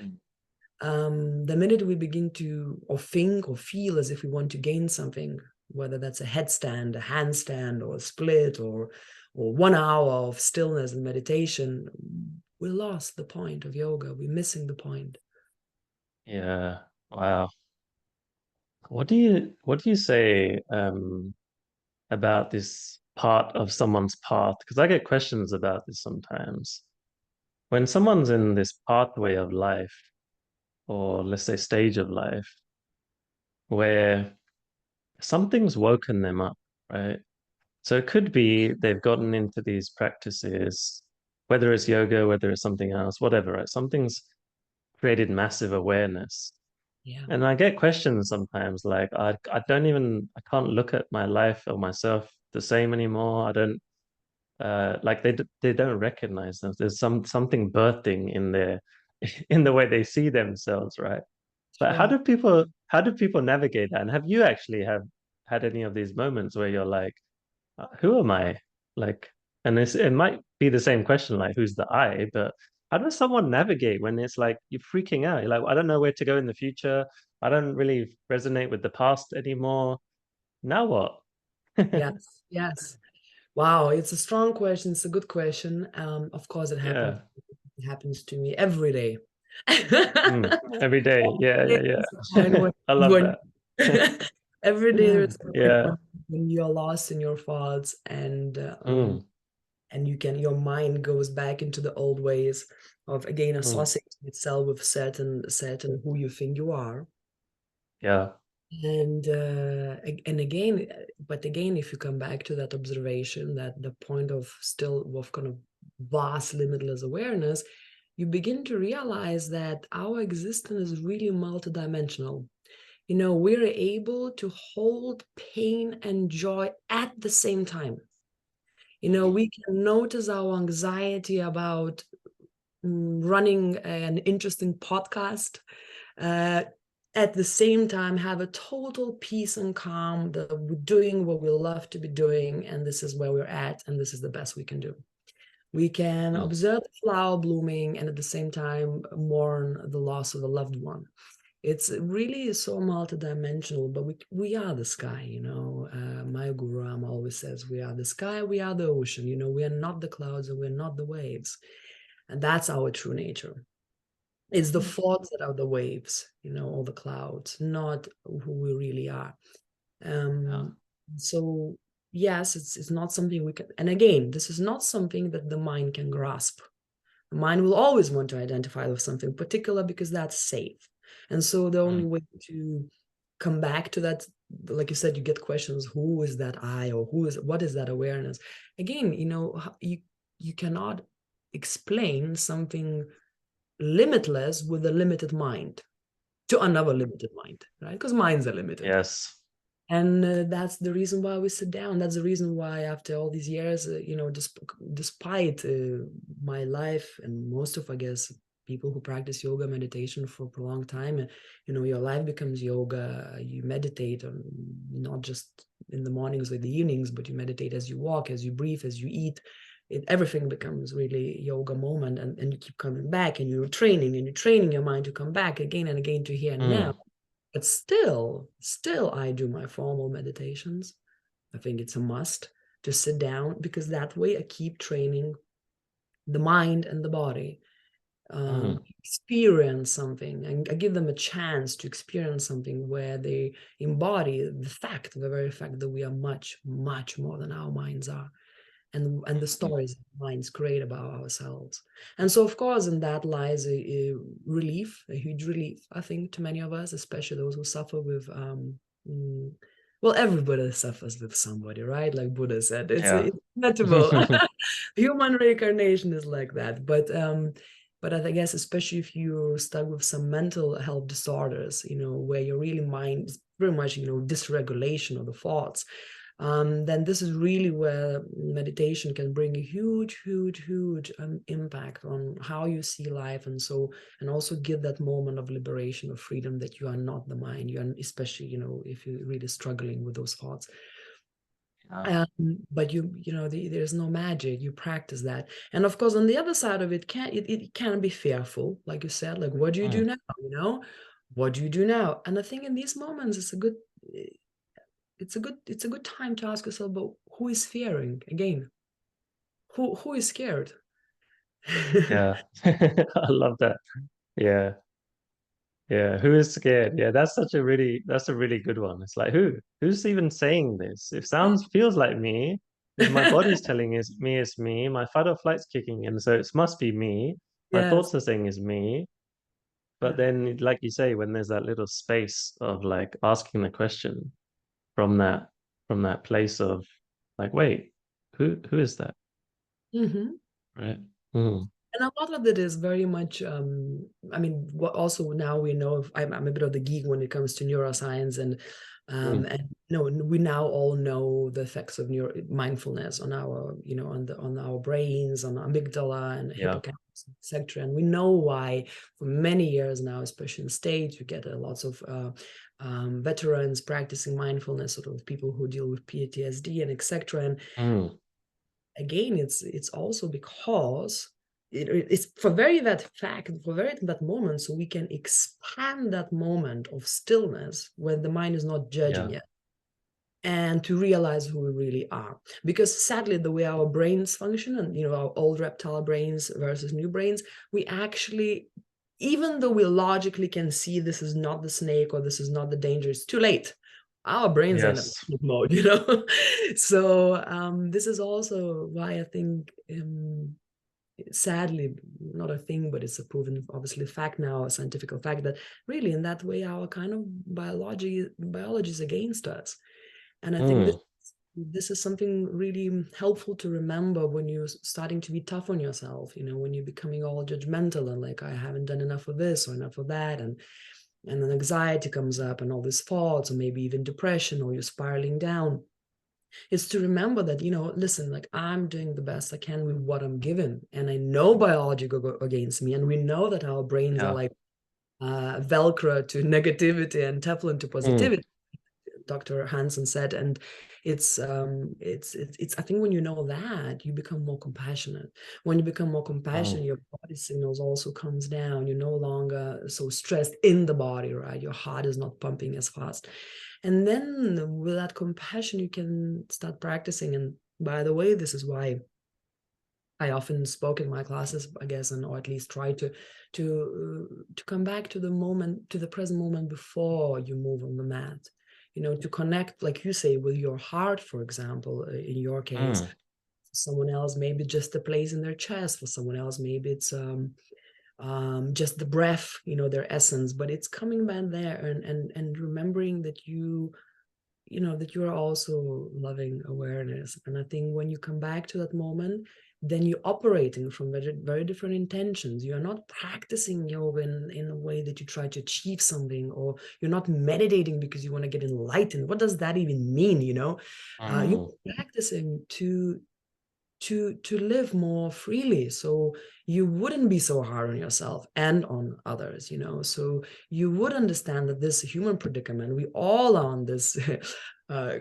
Speaker 1: Mm.
Speaker 2: The minute we begin to or think or feel as if we want to gain something, whether that's a headstand, a handstand, or a split, or 1 hour of stillness and meditation, we lost the point of yoga. We're missing the point.
Speaker 1: Yeah. Wow. What do you say about this part of someone's path? Because I get questions about this sometimes. When someone's in this pathway of life, or let's say stage of life, where something's woken them up, right? So it could be they've gotten into these practices, whether it's yoga, whether it's something else, whatever, right? Something's created massive awareness.
Speaker 2: Yeah.
Speaker 1: And I get questions sometimes like I can't look at my life or myself the same anymore. I don't like they don't recognize them. There's something birthing in their in the way they see themselves, right? But
Speaker 2: Sure.
Speaker 1: how do people navigate that? And have you actually have had any of these moments where you're like, who am I? Like, and it might be the same question, like, who's the I? But how does someone navigate when it's like you're freaking out? You're like, I don't know where to go in the future. I don't really resonate with the past anymore. Now what?
Speaker 2: Yes. Yes. Wow, it's a strong question. It's a good question. Of course,
Speaker 1: Yeah.
Speaker 2: it happens to me every day.
Speaker 1: Mm. Every day. Yeah,
Speaker 2: Every day
Speaker 1: yeah,
Speaker 2: there's a point
Speaker 1: yeah. I love
Speaker 2: when
Speaker 1: that.
Speaker 2: every day there's a point
Speaker 1: Yeah.
Speaker 2: when you're lost in your thoughts,
Speaker 1: Mm.
Speaker 2: and your mind goes back into the old ways of again
Speaker 1: Mm.
Speaker 2: associating itself with certain who you think you are.
Speaker 1: Yeah.
Speaker 2: And again, but again, if you come back to that observation, that the point of still of kind of vast limitless awareness, you begin to realize that our existence is really multidimensional. You know, we're able to hold pain and joy at the same time. You know,
Speaker 1: Mm.
Speaker 2: we can notice our anxiety about running an interesting podcast, uh, at the same time have a total peace and calm that we're doing what we love to be doing, and this is where we're at, and this is the best we can do. We can
Speaker 1: Mm.
Speaker 2: observe the flower blooming and at the same time mourn the loss of a loved one. It's really so multidimensional, but we are the sky, you know. My guru Ram always says we are the sky, we are the ocean, you know. We are not the clouds and we're not the waves, and that's our true nature. It's the thoughts that are the waves, all the clouds, not who we really are.
Speaker 1: Yeah.
Speaker 2: So yes, it's not something we can, and again, this is not something that the mind can grasp. The mind will always want to identify with something particular because that's safe. And so the only
Speaker 1: Mm.
Speaker 2: way to come back to that, like you said, you get questions, who is that I, or what is that awareness? Again, you cannot explain something limitless with a limited mind to another limited mind, right? Because minds are limited.
Speaker 1: Yes.
Speaker 2: And that's the reason why we sit down. That's the reason why, after all these years, despite my life and most of, I guess, people who practice yoga meditation for a prolonged time, your life becomes yoga. You meditate, not just in the mornings or the evenings, but you meditate as you walk, as you breathe, as you eat. Everything becomes really yoga moment, and you keep coming back, and you're training your mind to come back again and again to here and now.
Speaker 1: Mm.
Speaker 2: But still I do my formal meditations. I think it's a must to sit down, because that way I keep training the mind and the body,
Speaker 1: Mm.
Speaker 2: experience something, and I give them a chance to experience something where they embody the very fact that we are much, much more than our minds are, and the
Speaker 1: Mm.
Speaker 2: stories minds create about ourselves. And so, of course, in that lies a relief, a huge relief, I think, to many of us, especially those who suffer with mm, well, everybody suffers with somebody, right? Like Buddha said,
Speaker 1: Yeah.
Speaker 2: it's inevitable. Human reincarnation is like that. But I guess, especially if you're stuck with some mental health disorders, where your really mind is very much, dysregulation of the thoughts, then this is really where meditation can bring a huge, huge, huge impact on how you see life, and also give that moment of liberation, of freedom, that you are not the mind. You are, especially, if you're really struggling with those thoughts.
Speaker 1: Yeah.
Speaker 2: But there's no magic. You practice that, and of course, on the other side of it, it can be fearful, like you said. Like, what do you do
Speaker 1: Mm.
Speaker 2: now? What do you do now? And I think in these moments, it's a good time to ask yourself, but who is fearing again? Who is scared?
Speaker 1: Yeah. I love that. Yeah. Yeah. Who is scared? Yeah, that's a really good one. It's like who's even saying this? It sounds feels like me because my body's telling me it's me. My fight or flight's kicking in, so it must be me. My
Speaker 2: Yes.
Speaker 1: thoughts are saying is me. But
Speaker 2: Yeah.
Speaker 1: then, like you say, when there's that little space of like asking the question from that place of like, wait, who is that?
Speaker 2: Hmm.
Speaker 1: Right? Mm.
Speaker 2: And a lot of it is very much, I mean, what also now we know, I'm a bit of the geek when it comes to neuroscience,
Speaker 1: Mm.
Speaker 2: and we now all know the effects of mindfulness on our, on our brains, on amygdala and
Speaker 1: Yeah.
Speaker 2: hippocampus, etc. And we know why for many years now, especially in states, you get lots of veterans practicing mindfulness, sort of people who deal with PTSD and etc. And
Speaker 1: Mm.
Speaker 2: again, it's also because it's for very that moment, so we can expand that moment of stillness when the mind is not judging
Speaker 1: Yeah.
Speaker 2: yet, and to realize who we really are. Because sadly, the way our brains function, and our old reptile brains versus new brains, we actually, even though we logically can see this is not the snake or this is not the danger, it's too late. Our brains are in a
Speaker 1: Yes.
Speaker 2: panic mode. So this is also why I think, sadly, not a thing, but it's a proven, obviously, fact now, a scientific fact, that really in that way our kind of biology is against us. And I think
Speaker 1: Mm.
Speaker 2: this is something really helpful to remember when you're starting to be tough on yourself, when you're becoming all judgmental and like, I haven't done enough of this or enough of that, and then anxiety comes up and all these thoughts, or maybe even depression, or you're spiraling down. Is to remember that, listen, like, I'm doing the best I can with what I'm given, and I know biology go against me, and we know that our brains are
Speaker 1: Yeah.
Speaker 2: like velcro to negativity and Teflon to
Speaker 1: Mm.
Speaker 2: positivity, Dr. Hansen said. And it's I think when you know that, you become more compassionate. When you become more compassionate,
Speaker 1: Mm.
Speaker 2: your body signals also comes down. You're no longer so stressed in the body, right? Your heart is not pumping as fast. And then with that compassion, you can start practicing. And by the way, this is why I often spoke in my classes, I guess, and or at least try to come back to the moment, to the present moment before you move on the mat. You know, to connect, like you say, with your heart, for example, in your case.
Speaker 1: Mm.
Speaker 2: For someone else, maybe just a place in their chest. For someone else, maybe it's just the breath, you know, their essence. But it's coming back there and remembering that you know that you're also loving awareness. And I think when you come back to that moment, then you're operating from very, very different intentions. You're not practicing yoga in a way that you try to achieve something, or you're not meditating because you want to get enlightened. What does that even mean, you know? You're
Speaker 1: Mm.
Speaker 2: practicing to live more freely, so you wouldn't be so hard on yourself and on others, you know. So you would understand that this human predicament, we all are on this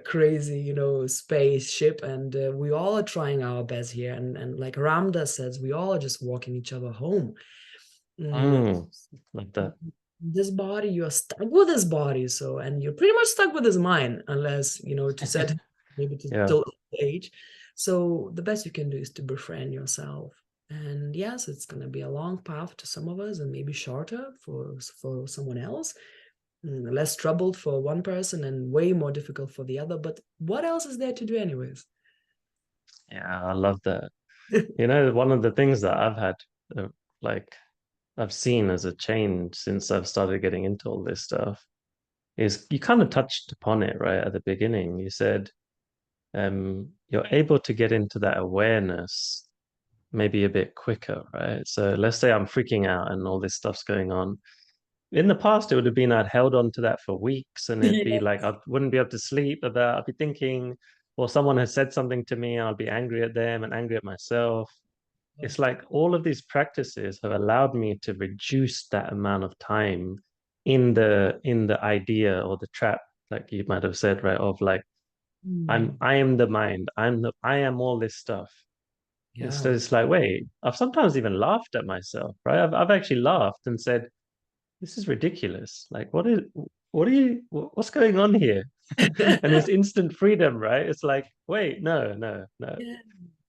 Speaker 2: crazy, you know, spaceship, and we all are trying our best here, and like Ramdas says, we all are just walking each other home. mm,
Speaker 1: Mm. Like that.
Speaker 2: this body, you're stuck with this body, so, and you're pretty much stuck with this mind, unless, you know, to set maybe to
Speaker 1: Yeah.
Speaker 2: till age. So the best you can do is to befriend yourself. And yes, it's going to be a long path to some of us, and maybe shorter for someone else. Less troubled for one person and way more difficult for the other. But what else is there to do, anyways?
Speaker 1: Yeah, I love that. You know, one of the things that I've had, uh, like, I've seen as a change since I've started getting into all this stuff is you kind of touched upon it right at the beginning. You said you're able to get into that awareness maybe a bit quicker, right? So let's say I'm freaking out and all this stuff's going on. In the past, it would have been I'd held on to that for weeks, and it'd be
Speaker 2: Yeah.
Speaker 1: like I wouldn't be able to sleep about. I'd be thinking, or someone has said something to me, I'll be angry at them and angry at myself. It's like all of these practices have allowed me to reduce that amount of time in the idea or the trap, like you might have said, right? Of like
Speaker 2: Mm,
Speaker 1: I am the mind, I am all this stuff.
Speaker 2: yeah.
Speaker 1: Instead, it's like, wait, I've sometimes even laughed at myself, right? I've actually laughed and said, this is ridiculous. Like, what are you, what's going on here? And it's instant freedom, right? It's like, wait, no, no, no.
Speaker 2: Yeah.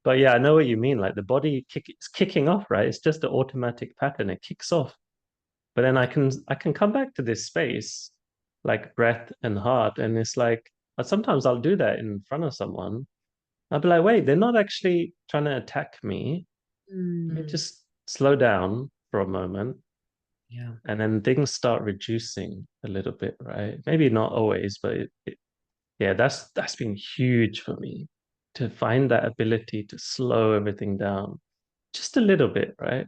Speaker 1: But yeah, I know what you mean. Like the body it's kicking off, right? It's just an automatic pattern. It kicks off. But then I can come back to this space, like breath and heart, and it's like sometimes I'll do that in front of someone. I'll be like, wait, they're not actually trying to attack me. Let me
Speaker 2: Mm,
Speaker 1: just slow down for a moment,
Speaker 2: yeah.
Speaker 1: and then things start reducing a little bit, right? Maybe not always, but yeah, that's been huge for me to find that ability to slow everything down just a little bit, right?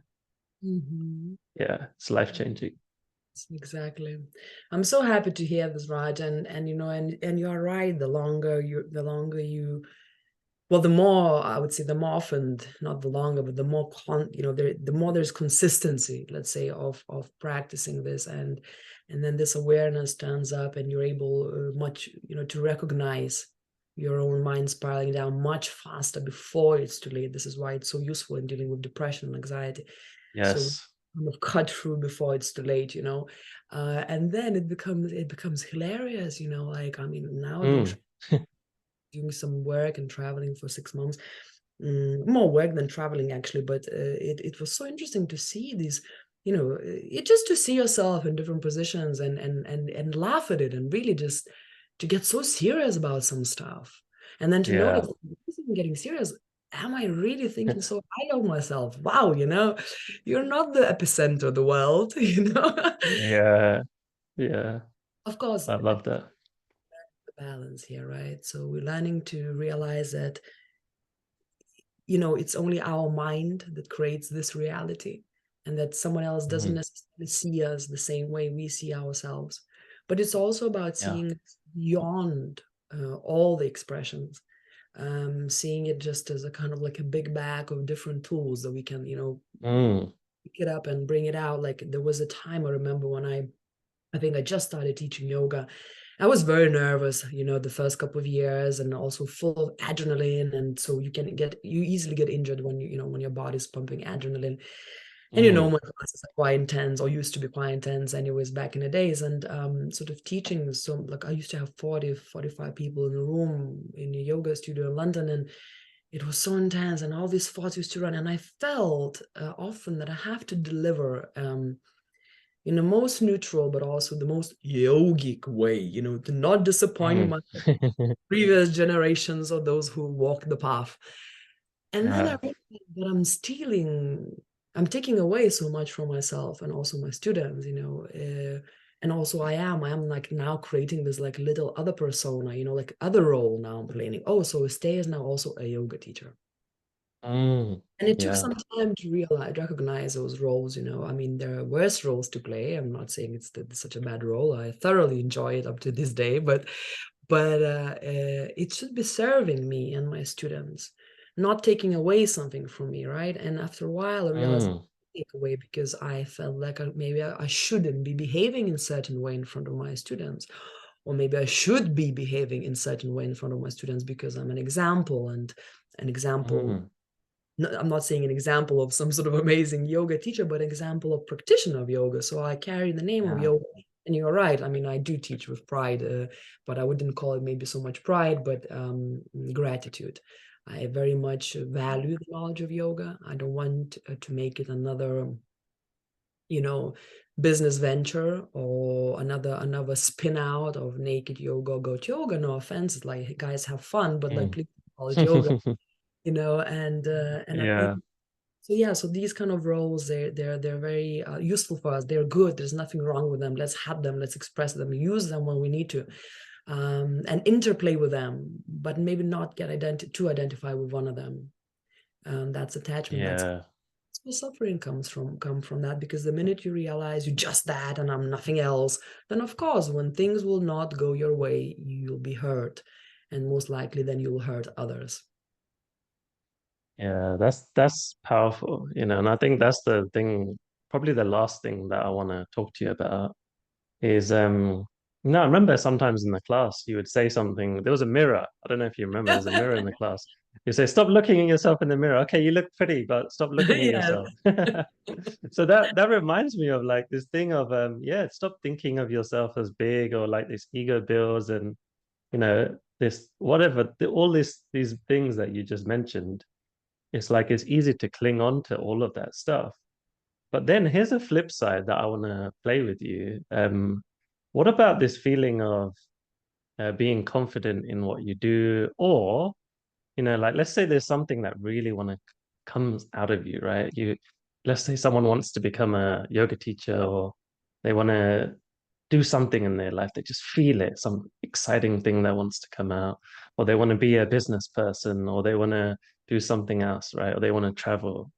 Speaker 2: Mhm.
Speaker 1: Yeah, it's life changing.
Speaker 2: Exactly. I'm so happy to hear this, Raj. And you know, and you're right. The longer you, well, the more I would say, the more often, not the longer, but the more you know, the more there's consistency, let's say, of practicing this, and then this awareness turns up, and you're able much, you know, to recognize your own mind spiraling down much faster before it's too late. This is why it's so useful in dealing with depression and anxiety. So
Speaker 1: Yes.
Speaker 2: kind of cut through before it's too late, you know. And then it becomes hilarious, you know. Like, I mean, now I've been
Speaker 1: Mm,
Speaker 2: doing some work and traveling for 6 months. More work than traveling, actually, but it was so interesting to see these, you know, it just to see yourself in different positions, and laugh at it, and really just to get so serious about some stuff, and then to
Speaker 1: yeah.
Speaker 2: notice, I'm getting serious. Am I really thinking so high of myself? Wow, you know, you're not the epicenter of the world, you know.
Speaker 1: Yeah. Yeah.
Speaker 2: Of course,
Speaker 1: I love that.
Speaker 2: the balance here, right? So we're learning to realize that, you know, it's only our mind that creates this reality, and that someone else doesn't
Speaker 1: Mm,
Speaker 2: necessarily see us the same way we see ourselves. But it's also about
Speaker 1: yeah.
Speaker 2: seeing beyond all the expressions, seeing it just as a kind of like a big bag of different tools that we can, you know,
Speaker 1: Mm,
Speaker 2: pick it up and bring it out. Like, there was a time I remember when I think I just started teaching yoga. I was very nervous, you know, the first couple of years, and also full of adrenaline. And so you easily get injured when you know, when your body's pumping adrenaline. And you know,
Speaker 1: mm,
Speaker 2: my classes are quite intense, or used to be quite intense anyways back in the days. And sort of teaching. So like, I used to have 40, 45 people in a room in a yoga studio in London. And it was so intense, and all these thoughts used to run, and I felt often that I have to deliver in the most neutral, but also the most yogic way, you know, to not disappoint
Speaker 1: Mm.
Speaker 2: my previous generations or those who walk the path. And then I
Speaker 1: Yeah.
Speaker 2: realized that I'm taking away so much from myself and also my students, you know. And also I am like now creating this like little other persona, you know, like other role now I'm playing. Oh, so Stay is now also a yoga teacher.
Speaker 1: Mm.
Speaker 2: And it took
Speaker 1: Yeah.
Speaker 2: some time to recognize those roles, you know. I mean, there are worse roles to play. I'm not saying it's such a bad role. I thoroughly enjoy it up to this day, but it should be serving me and my students, not taking away something from me, right? And after a while, I realized
Speaker 1: Mm.
Speaker 2: take away because I felt like maybe I shouldn't be behaving in a certain way in front of my students, or maybe I should be behaving in a certain way in front of my students because I'm an example, and an example.
Speaker 1: Mm.
Speaker 2: I'm not saying an example of some sort of amazing yoga teacher, but an example of practitioner of yoga. So I carry the name of
Speaker 1: Yeah.
Speaker 2: yoga. And you're right. I mean, I do teach with pride, but I wouldn't call it maybe so much pride, but gratitude. I very much value the knowledge of yoga. I don't want to make it another, you know, business venture or another spin out of naked yoga, goat yoga. No offense, it's like, hey, guys, have fun, but like
Speaker 1: Mm.
Speaker 2: please call it yoga, you know.
Speaker 1: Yeah.
Speaker 2: So yeah, so these kind of roles, they're very useful for us. They're good. There's nothing wrong with them. Let's have them. Let's express them. Use them when we need to, and interplay with them. But maybe not get to identify with one of them. That's attachment. That's
Speaker 1: Yeah.
Speaker 2: where suffering come from that. Because the minute you realize you're just that and I'm nothing else, then of course, when things will not go your way, you'll be hurt, and most likely then you'll hurt others.
Speaker 1: Yeah, that's powerful, you know, and I think that's the thing, probably the last thing that I want to talk to you about is I remember sometimes in the class you would say something, there was a mirror. I don't know if you remember, there's a mirror in the class. You say, stop looking at yourself in the mirror. Okay, you look pretty, but stop looking at
Speaker 2: Yes.
Speaker 1: yourself. So that reminds me of like this thing of yeah, stop thinking of yourself as big or like this ego builds and you know, this whatever all these things that you just mentioned. It's like it's easy to cling on to all of that stuff. But then here's a flip side that I want to play with you. What about this feeling of being confident in what you do, or you know, like let's say there's something that really want to comes out of you, right? Let's say someone wants to become a yoga teacher, or they want to do something in their life. They just feel it, some exciting thing that wants to come out, or they want to be a business person, or they want to do something else, right? Or they want to travel.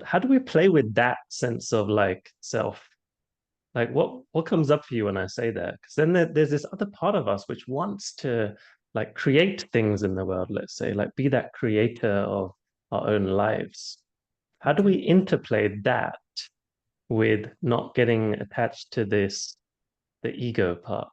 Speaker 1: How do we play with that sense of like self? Like what comes up for you when I say that? Because then there's this other part of us which wants to like create things in the world, let's say, like be that creator of our own lives. How do we
Speaker 2: Okay.
Speaker 1: interplay that with not getting attached to the ego part?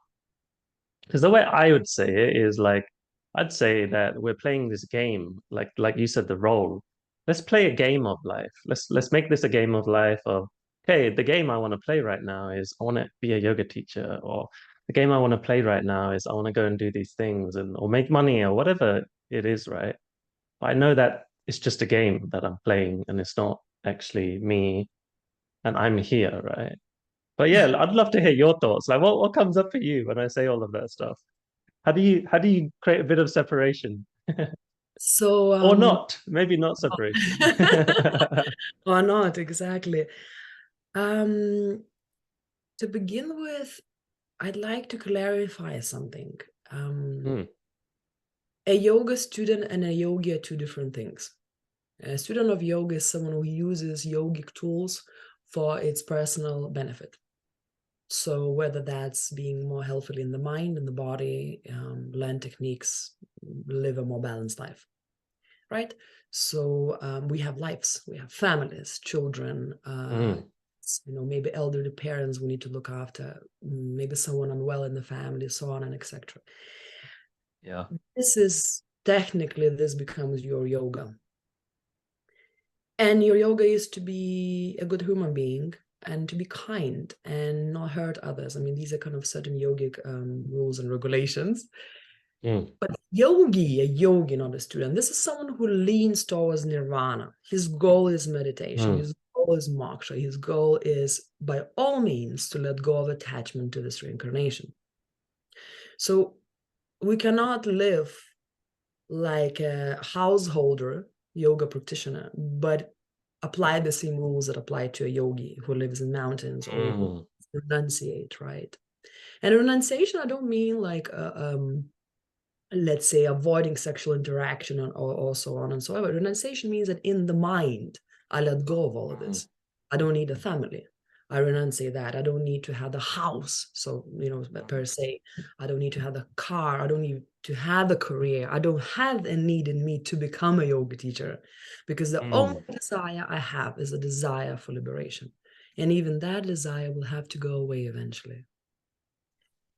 Speaker 1: Because the way I would say it is like I'd say that we're playing this game, like you said, the role. Let's play a game of life. Let's make this a game of life of okay, the game I want to play right now is I want to be a yoga teacher, or the game I want to play right now is I want to go and do these things and or make money or whatever it is, right? But I know that it's just a game that I'm playing and it's not actually me and I'm here, right? But yeah, I'd love to hear your thoughts. Like what comes up for you when I say all of that stuff? How do you create a bit of separation?
Speaker 2: So
Speaker 1: Or not? Maybe not separation.
Speaker 2: or not exactly. Um, to begin with, I'd like to clarify something. Um,
Speaker 1: Hmm.
Speaker 2: a yoga student and a yogi are two different things. A student of yoga is someone who uses yogic tools for its personal benefit. So whether that's being more healthily in the mind and the body, learn techniques, live a more balanced life, right? So we have lives, we have families, children,
Speaker 1: Hmm.
Speaker 2: you know, maybe elderly parents we need to look after, maybe someone unwell in the family, so on and etc.
Speaker 1: Yeah.
Speaker 2: This becomes your yoga. And your yoga is to be a good human being and to be kind and not hurt others. I mean, these are kind of certain yogic rules and regulations.
Speaker 1: Mm.
Speaker 2: But yogi, a yogi, not a student, this is someone who leans towards nirvana. His goal is meditation.
Speaker 1: Mm.
Speaker 2: His goal is moksha. His goal is, by all means, to let go of attachment to this reincarnation. So we cannot live like a householder yoga practitioner, but apply the same rules that apply to a yogi who lives in mountains or who
Speaker 1: Mm.
Speaker 2: renunciate, right? And renunciation, I don't mean like let's say avoiding sexual interaction or so on and so on. But renunciation means that in the mind, I let go of all of
Speaker 1: Mm.
Speaker 2: this. I don't need a family. I renunciate that. I don't need to have the house. So, per se, I don't need to have the car. I don't need to have the career. I don't have a need in me to become a yoga teacher because the only
Speaker 1: Mm.
Speaker 2: desire I have is a desire for liberation. And even that desire will have to go away eventually.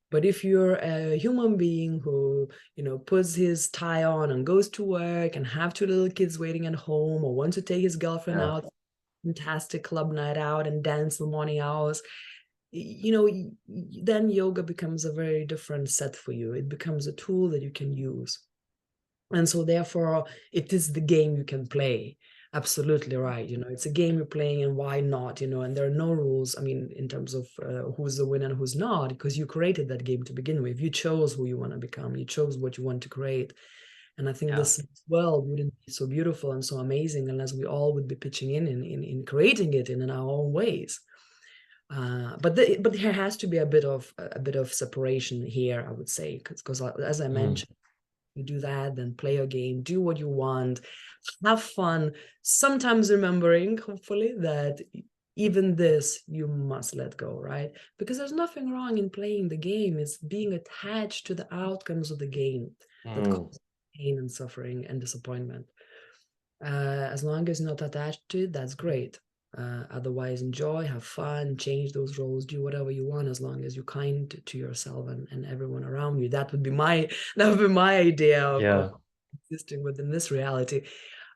Speaker 2: But if you're a human being who, puts his tie on and goes to work and have two little kids waiting at home or wants to take his girlfriend
Speaker 1: Yeah.
Speaker 2: out, fantastic club night out and dance the morning hours, you know, then yoga becomes a very different set for you. It becomes a tool that you can use. And so therefore it is the game you can play. Absolutely right. It's a game you're playing, and why not? And there are no rules, I mean, in terms of who's the winner and who's not, because you created that game to begin with. You chose who you want to become, you chose what you want to create. And I think
Speaker 1: Yeah.
Speaker 2: this world wouldn't be so beautiful and so amazing unless we all would be pitching in creating it in our own ways. But there has to be a bit of separation here, I would say, because as I
Speaker 1: Mm.
Speaker 2: mentioned, you do that, then play your game, do what you want, have fun, sometimes remembering, hopefully, that even this you must let go, right? Because there's nothing wrong in playing the game. It's being attached to the outcomes of the game that
Speaker 1: Mm.
Speaker 2: cause pain and suffering and disappointment. As long as you're not attached to it, that's great. Otherwise, enjoy, have fun, change those roles, do whatever you want, as long as you're kind to yourself and everyone around you. That would be my idea of
Speaker 1: Yeah.
Speaker 2: existing within this reality.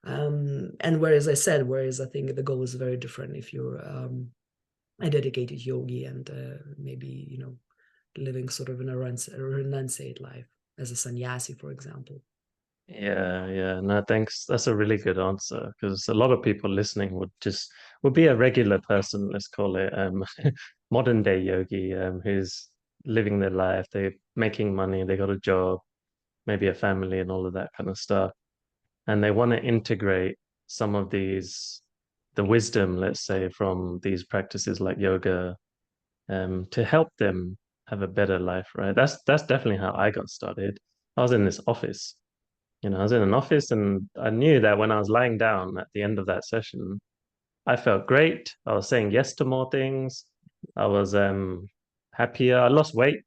Speaker 2: And whereas I think the goal is very different if you're a dedicated yogi and maybe living sort of in a renunciate life as a sannyasi, for example.
Speaker 1: Yeah, yeah. No, thanks. That's a really good answer because a lot of people listening would be a regular person, let's call it, modern day yogi, who's living their life, they're making money, they got a job, maybe a family and all of that kind of stuff. And they want to integrate some of the wisdom, let's say, from these practices like yoga, to help them have a better life, right? That's definitely how I got started. I was in this office. I was in an office and I knew that when I was lying down at the end of that session, I felt great. I was saying yes to more things. I was happier. I lost weight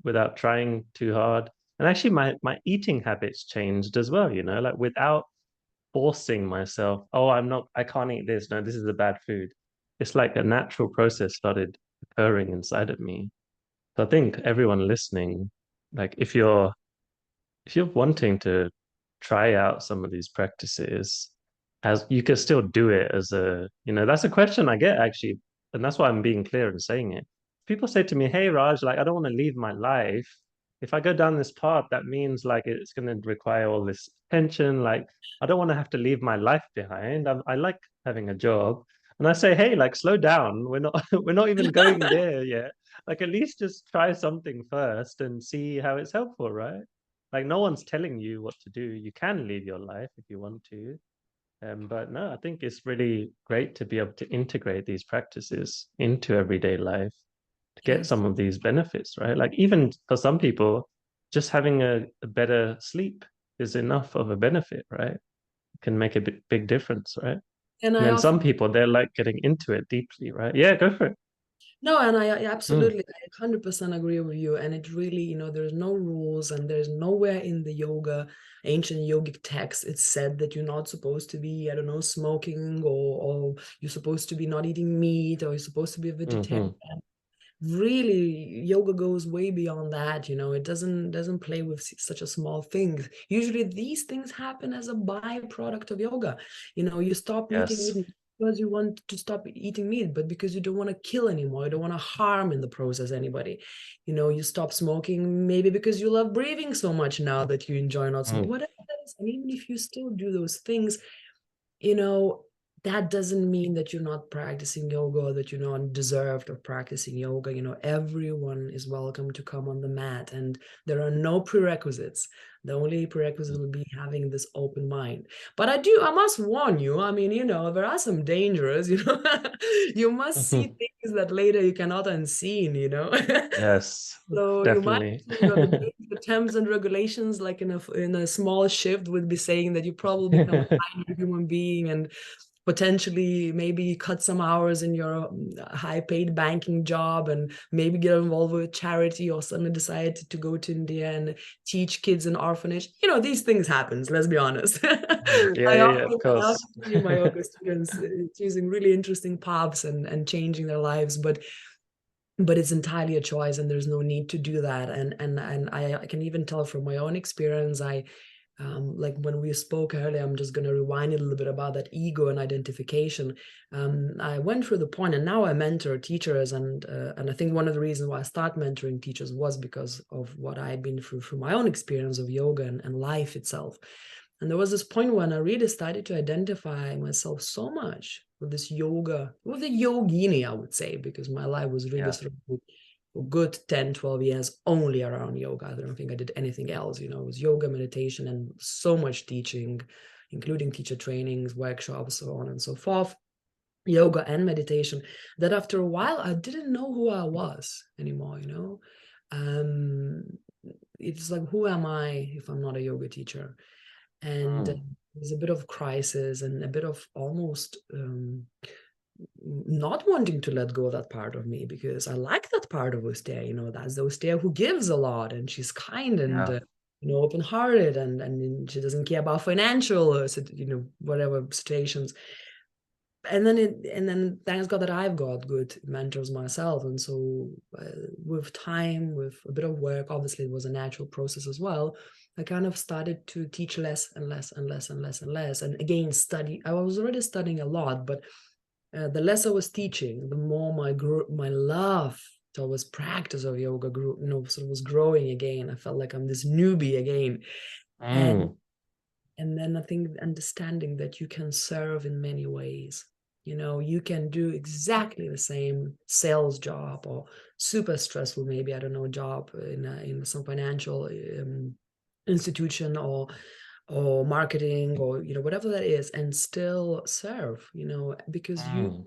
Speaker 1: without trying too hard. And actually my eating habits changed as well, like without forcing myself, oh, I can't eat this. No, this is a bad food. It's like a natural process started occurring inside of me. So I think everyone listening, like if you're wanting to try out some of these practices, as you can still do it as that's a question I get actually, and that's why I'm being clear and saying it. People say to me, hey Raj, like I don't want to leave my life. If I go down this path, that means like it's going to require all this attention. Like I don't want to have to leave my life behind. I like having a job. And I say, hey, like slow down. We're not we're not even going there yet. Like at least just try something first and see how it's helpful, right? Like no one's telling you what to do. You can live your life if you want to. But no, I think it's really great to be able to integrate these practices into everyday life to get
Speaker 2: Yes.
Speaker 1: some of these benefits, right? Like even for some people, just having a better sleep is enough of a benefit, right? It can make a big difference, right?
Speaker 2: And
Speaker 1: And
Speaker 2: I
Speaker 1: then
Speaker 2: often
Speaker 1: some people, they're like getting into it deeply, right? Yeah, go for it.
Speaker 2: No, and I
Speaker 1: Mm.
Speaker 2: absolutely, I 100% agree with you. And it really, there's no rules, and there's nowhere in the ancient yogic text, it's said that you're not supposed to be, I don't know, smoking, or you're supposed to be not eating meat, or you're supposed to be a vegetarian.
Speaker 1: Hmm.
Speaker 2: Really, yoga goes way beyond that. It doesn't play with such a small thing. Usually these things happen as a byproduct of yoga. You stop eating
Speaker 1: Yes.
Speaker 2: meat because you want to stop eating meat, but because you don't want to kill anymore. You don't want to harm in the process anybody. You know, you stop smoking maybe because you love breathing so much now that you enjoy not smoking.
Speaker 1: Mm.
Speaker 2: Whatever that is. And even if you still do those things, you know, that doesn't mean that you're not practicing yoga or that you're not deserved of practicing yoga. You know, everyone is welcome to come on the mat, and there are no prerequisites. The only prerequisite will be having this open mind. But I must warn you, I mean, you know, there are some dangers, you know, you must see things that later you cannot unseen, you know.
Speaker 1: Yes,
Speaker 2: So you might,
Speaker 1: definitely.
Speaker 2: you know, the terms and regulations, like in a small shift, would be saying that you probably become a kinder human being, and potentially maybe cut some hours in your high paid banking job, and maybe get involved with charity, or suddenly decide to go to India and teach kids in orphanage. You know, these things happens, let's be honest.
Speaker 1: Yeah,
Speaker 2: I
Speaker 1: yeah, yeah, of
Speaker 2: I
Speaker 1: course.
Speaker 2: often see my yoga students choosing really interesting paths and changing their lives, but it's entirely a choice, and there's no need to do that. And I can even tell from my own experience. I like when we spoke earlier, I'm just going to rewind a little bit about that ego and identification. I went through the point, and now I mentor teachers, and I think one of the reasons why I start mentoring teachers was because of what I've been through my own experience of yoga and life itself. And there was this point when I really started to identify myself so much with this yoga, with the yogini, I would say, because my life was really
Speaker 1: Yeah.
Speaker 2: sort of a good 10, 12 years only around yoga. I don't think I did anything else. You know, it was yoga, meditation, and so much teaching, including teacher trainings, workshops, so on and so forth, yoga and meditation, that after a while, I didn't know who I was anymore, you know. Um, it's like, who am I if I'm not a yoga teacher? And
Speaker 1: Mm.
Speaker 2: there's a bit of crisis and a bit of almost not wanting to let go of that part of me, because I like that part of Austeja. You know, that's the Austeja who gives a lot, and she's kind and
Speaker 1: Yeah.
Speaker 2: you know, open-hearted, and she doesn't care about financial you know, whatever situations. And then thanks God that I've got good mentors myself. And so with time, with a bit of work, obviously it was a natural process as well. I kind of started to teach less and less and less and less and less, and again study. I was already studying a lot, but the less I was teaching, the more my love towards practice of yoga grew, you know, sort of was growing again. I felt like I'm this newbie again. And
Speaker 1: Mm.
Speaker 2: and then I think understanding that you can serve in many ways. You know, you can do exactly the same sales job, or super stressful, maybe, I don't know, job in some financial institution, or marketing, or you know, whatever that is, and still serve, you know, because you
Speaker 1: Mm.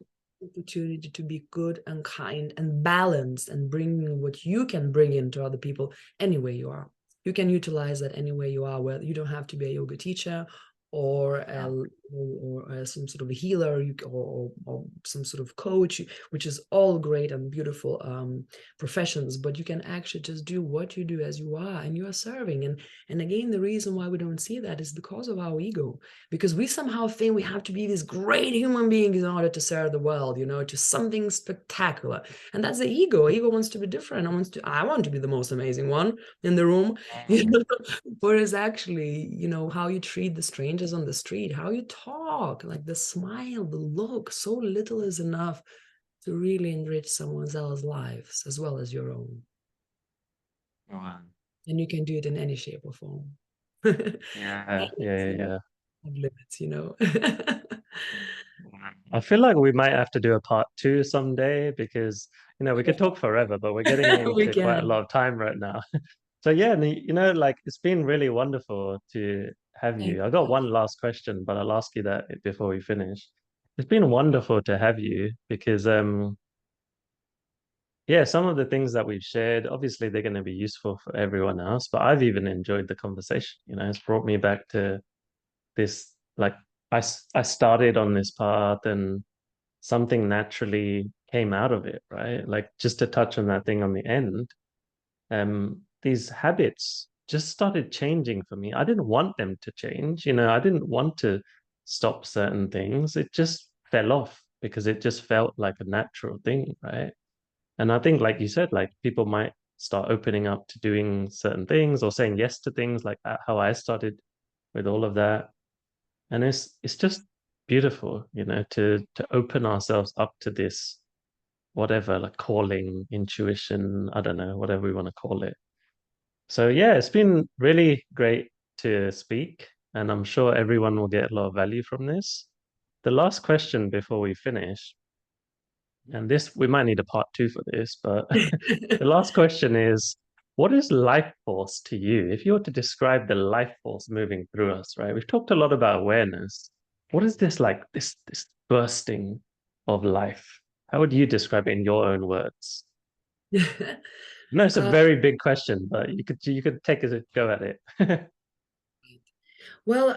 Speaker 2: opportunity to be good and kind and balanced, and bring what you can bring into other people anywhere you are. You can utilize that anywhere you are, where you don't have to be a yoga teacher, or
Speaker 1: Yeah.
Speaker 2: some sort of a healer, or some sort of coach, which is all great and beautiful professions. But you can actually just do what you do as you are, and you are serving. And again, the reason why we don't see that is because of our ego, because we somehow think we have to be these great human beings in order to serve the world, you know, to something spectacular. And that's the ego. Ego wants to be different. I want to be the most amazing one in the room. You
Speaker 1: Mm.
Speaker 2: know? Whereas actually, you know, how you treat the strangers on the street, how you talk, like the smile, the look, so little is enough to really enrich someone else's lives as well as your own.
Speaker 1: Wow.
Speaker 2: And you can do it in any shape or form.
Speaker 1: Yeah, yeah, yeah, yeah.
Speaker 2: Have limits, you know.
Speaker 1: I feel like we might have to do a part two someday because, we could talk forever, but we're getting
Speaker 2: We
Speaker 1: into quite a
Speaker 2: can.
Speaker 1: lot of time right now. So yeah, like it's been really wonderful to have
Speaker 2: Thank
Speaker 1: you. I got one last question, but I'll ask you that before we finish. It's been wonderful to have you because yeah, some of the things that we've shared, obviously they're going to be useful for everyone else, but I've even enjoyed the conversation. It's brought me back to this, like I started on this path and something naturally came out of it, right? Like just to touch on that thing on the end, these habits just started changing for me. I didn't want them to change, I didn't want to stop certain things. It just fell off because it just felt like a natural thing, right? And I think, like you said, like people might start opening up to doing certain things or saying yes to things like how I started with all of that. And it's just beautiful, to open ourselves up to this, whatever, like calling, intuition, I don't know, whatever we want to call it. So yeah, it's been really great to speak, and I'm sure everyone will get a lot of value from this. The last question before we finish, and this we might need a part two for this, but the last question is, what is life force to you? If you were to describe the life force moving through us, right? We've talked a lot about awareness. What is this like, this bursting of life? How would you describe it in your own words? No, it's a
Speaker 2: Uh,
Speaker 1: very big question, but you could take a go at it.
Speaker 2: well,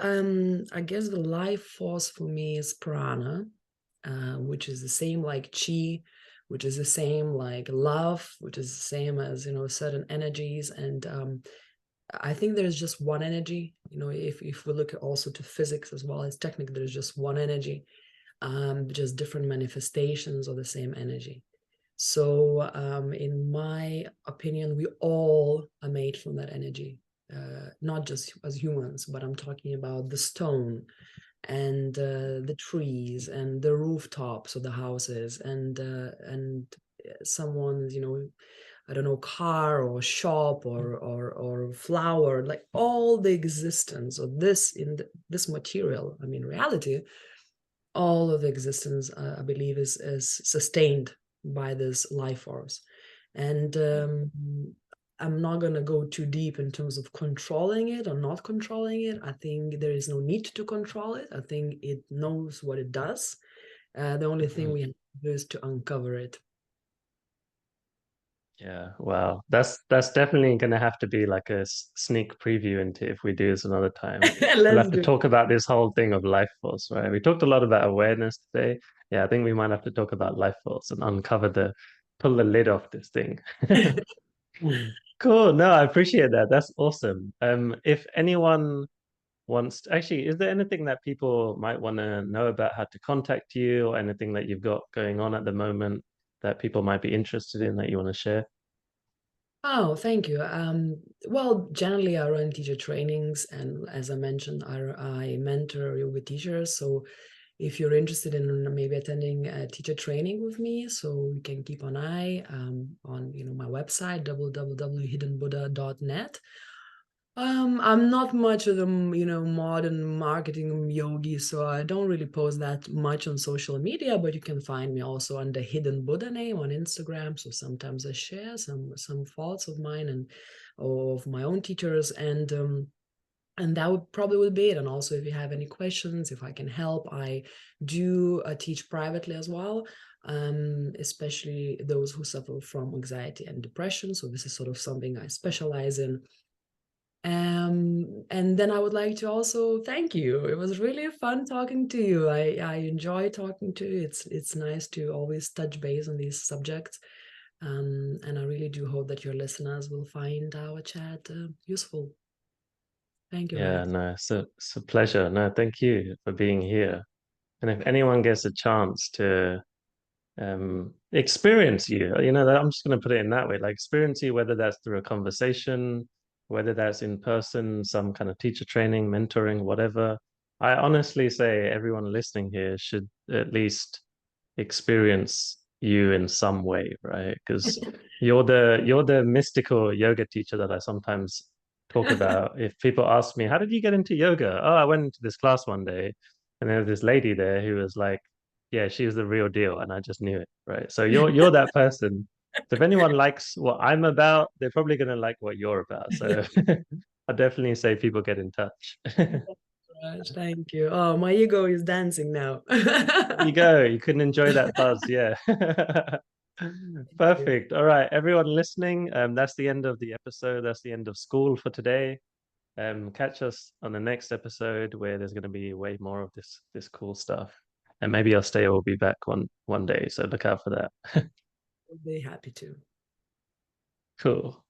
Speaker 2: I guess the life force for me is prana, which is the same like chi, which is the same like love, which is the same as certain energies. And I think there's just one energy. If we look also to physics as well, it's technically there's just one energy, just different manifestations of the same energy. So, in my opinion, we all are made from that energy, not just as humans, but I'm talking about the stone and the trees and the rooftops of the houses and someone's, I don't know, car or shop or flower, like all the existence of this this material. I mean, reality, all of the existence, I believe, is sustained by this life force. And I'm not going to go too deep in terms of controlling it or not controlling it. I think there is no need to control it. I think it knows what it does. The only thing
Speaker 1: Mhm.
Speaker 2: we have to do is to uncover it.
Speaker 1: Yeah, wow. That's definitely going to have to be like a sneak preview into if we do this another time. We'll
Speaker 2: Let's
Speaker 1: have to
Speaker 2: do
Speaker 1: talk about this whole thing of life force, right? We talked a lot about awareness today. Yeah, I think we might have to talk about life force and pull the lid off this thing.
Speaker 2: it.
Speaker 1: Cool. No, I appreciate that. That's awesome. If anyone actually, is there anything that people might want to know about how to contact you or anything that you've got going on at the moment that people might be interested in that you want to share?
Speaker 2: Oh, thank you. Well, generally, I run teacher trainings, and as I mentioned, I mentor yoga teachers. So, if you're interested in maybe attending a teacher training with me, so you can keep an eye on my website www.hiddenbuddha.net. I'm not much of the modern marketing yogi, so I don't really post that much on social media. But you can find me also under Hidden Buddha name on Instagram. So sometimes I share some thoughts of mine and of my own teachers, and that would probably would be it. And also, if you have any questions, if I can help, I do teach privately as well. Especially those who suffer from anxiety and depression. So this is sort of something I specialize in. And then I would like to also thank you. It was really fun talking to you. I enjoy talking to you. It's nice to always touch base on these subjects. And I really do hope that your listeners will find our chat useful. Thank you,
Speaker 1: Yeah,
Speaker 2: Max.
Speaker 1: no, it's a pleasure. No, thank you for being here. And if anyone gets a chance to experience you, I'm just going to put it in that way, like experience you, whether that's through a conversation, whether that's in person, some kind of teacher training, mentoring, whatever. I honestly say everyone listening here should at least experience you in some way, right? Because you're the mystical yoga teacher that I sometimes talk about. If people ask me, how did you get into yoga? Oh, I went into this class one day, and there was this lady there who was like, yeah, she was the real deal, and I just knew it, right? So you're that person. So if anyone likes what I'm about, they're probably gonna like what you're about. So I definitely say people get in touch.
Speaker 2: Gosh, thank you. Oh, my ego is dancing now.
Speaker 1: There you go. You can enjoy that buzz. Yeah.
Speaker 2: Thank you.
Speaker 1: Perfect. All right, everyone listening, that's the end of the episode. That's the end of school for today. Catch us on the next episode where there's going to be way more of this cool stuff, and maybe Austeja will be back one day. So look out for that.
Speaker 2: I'll be happy to.
Speaker 1: Cool.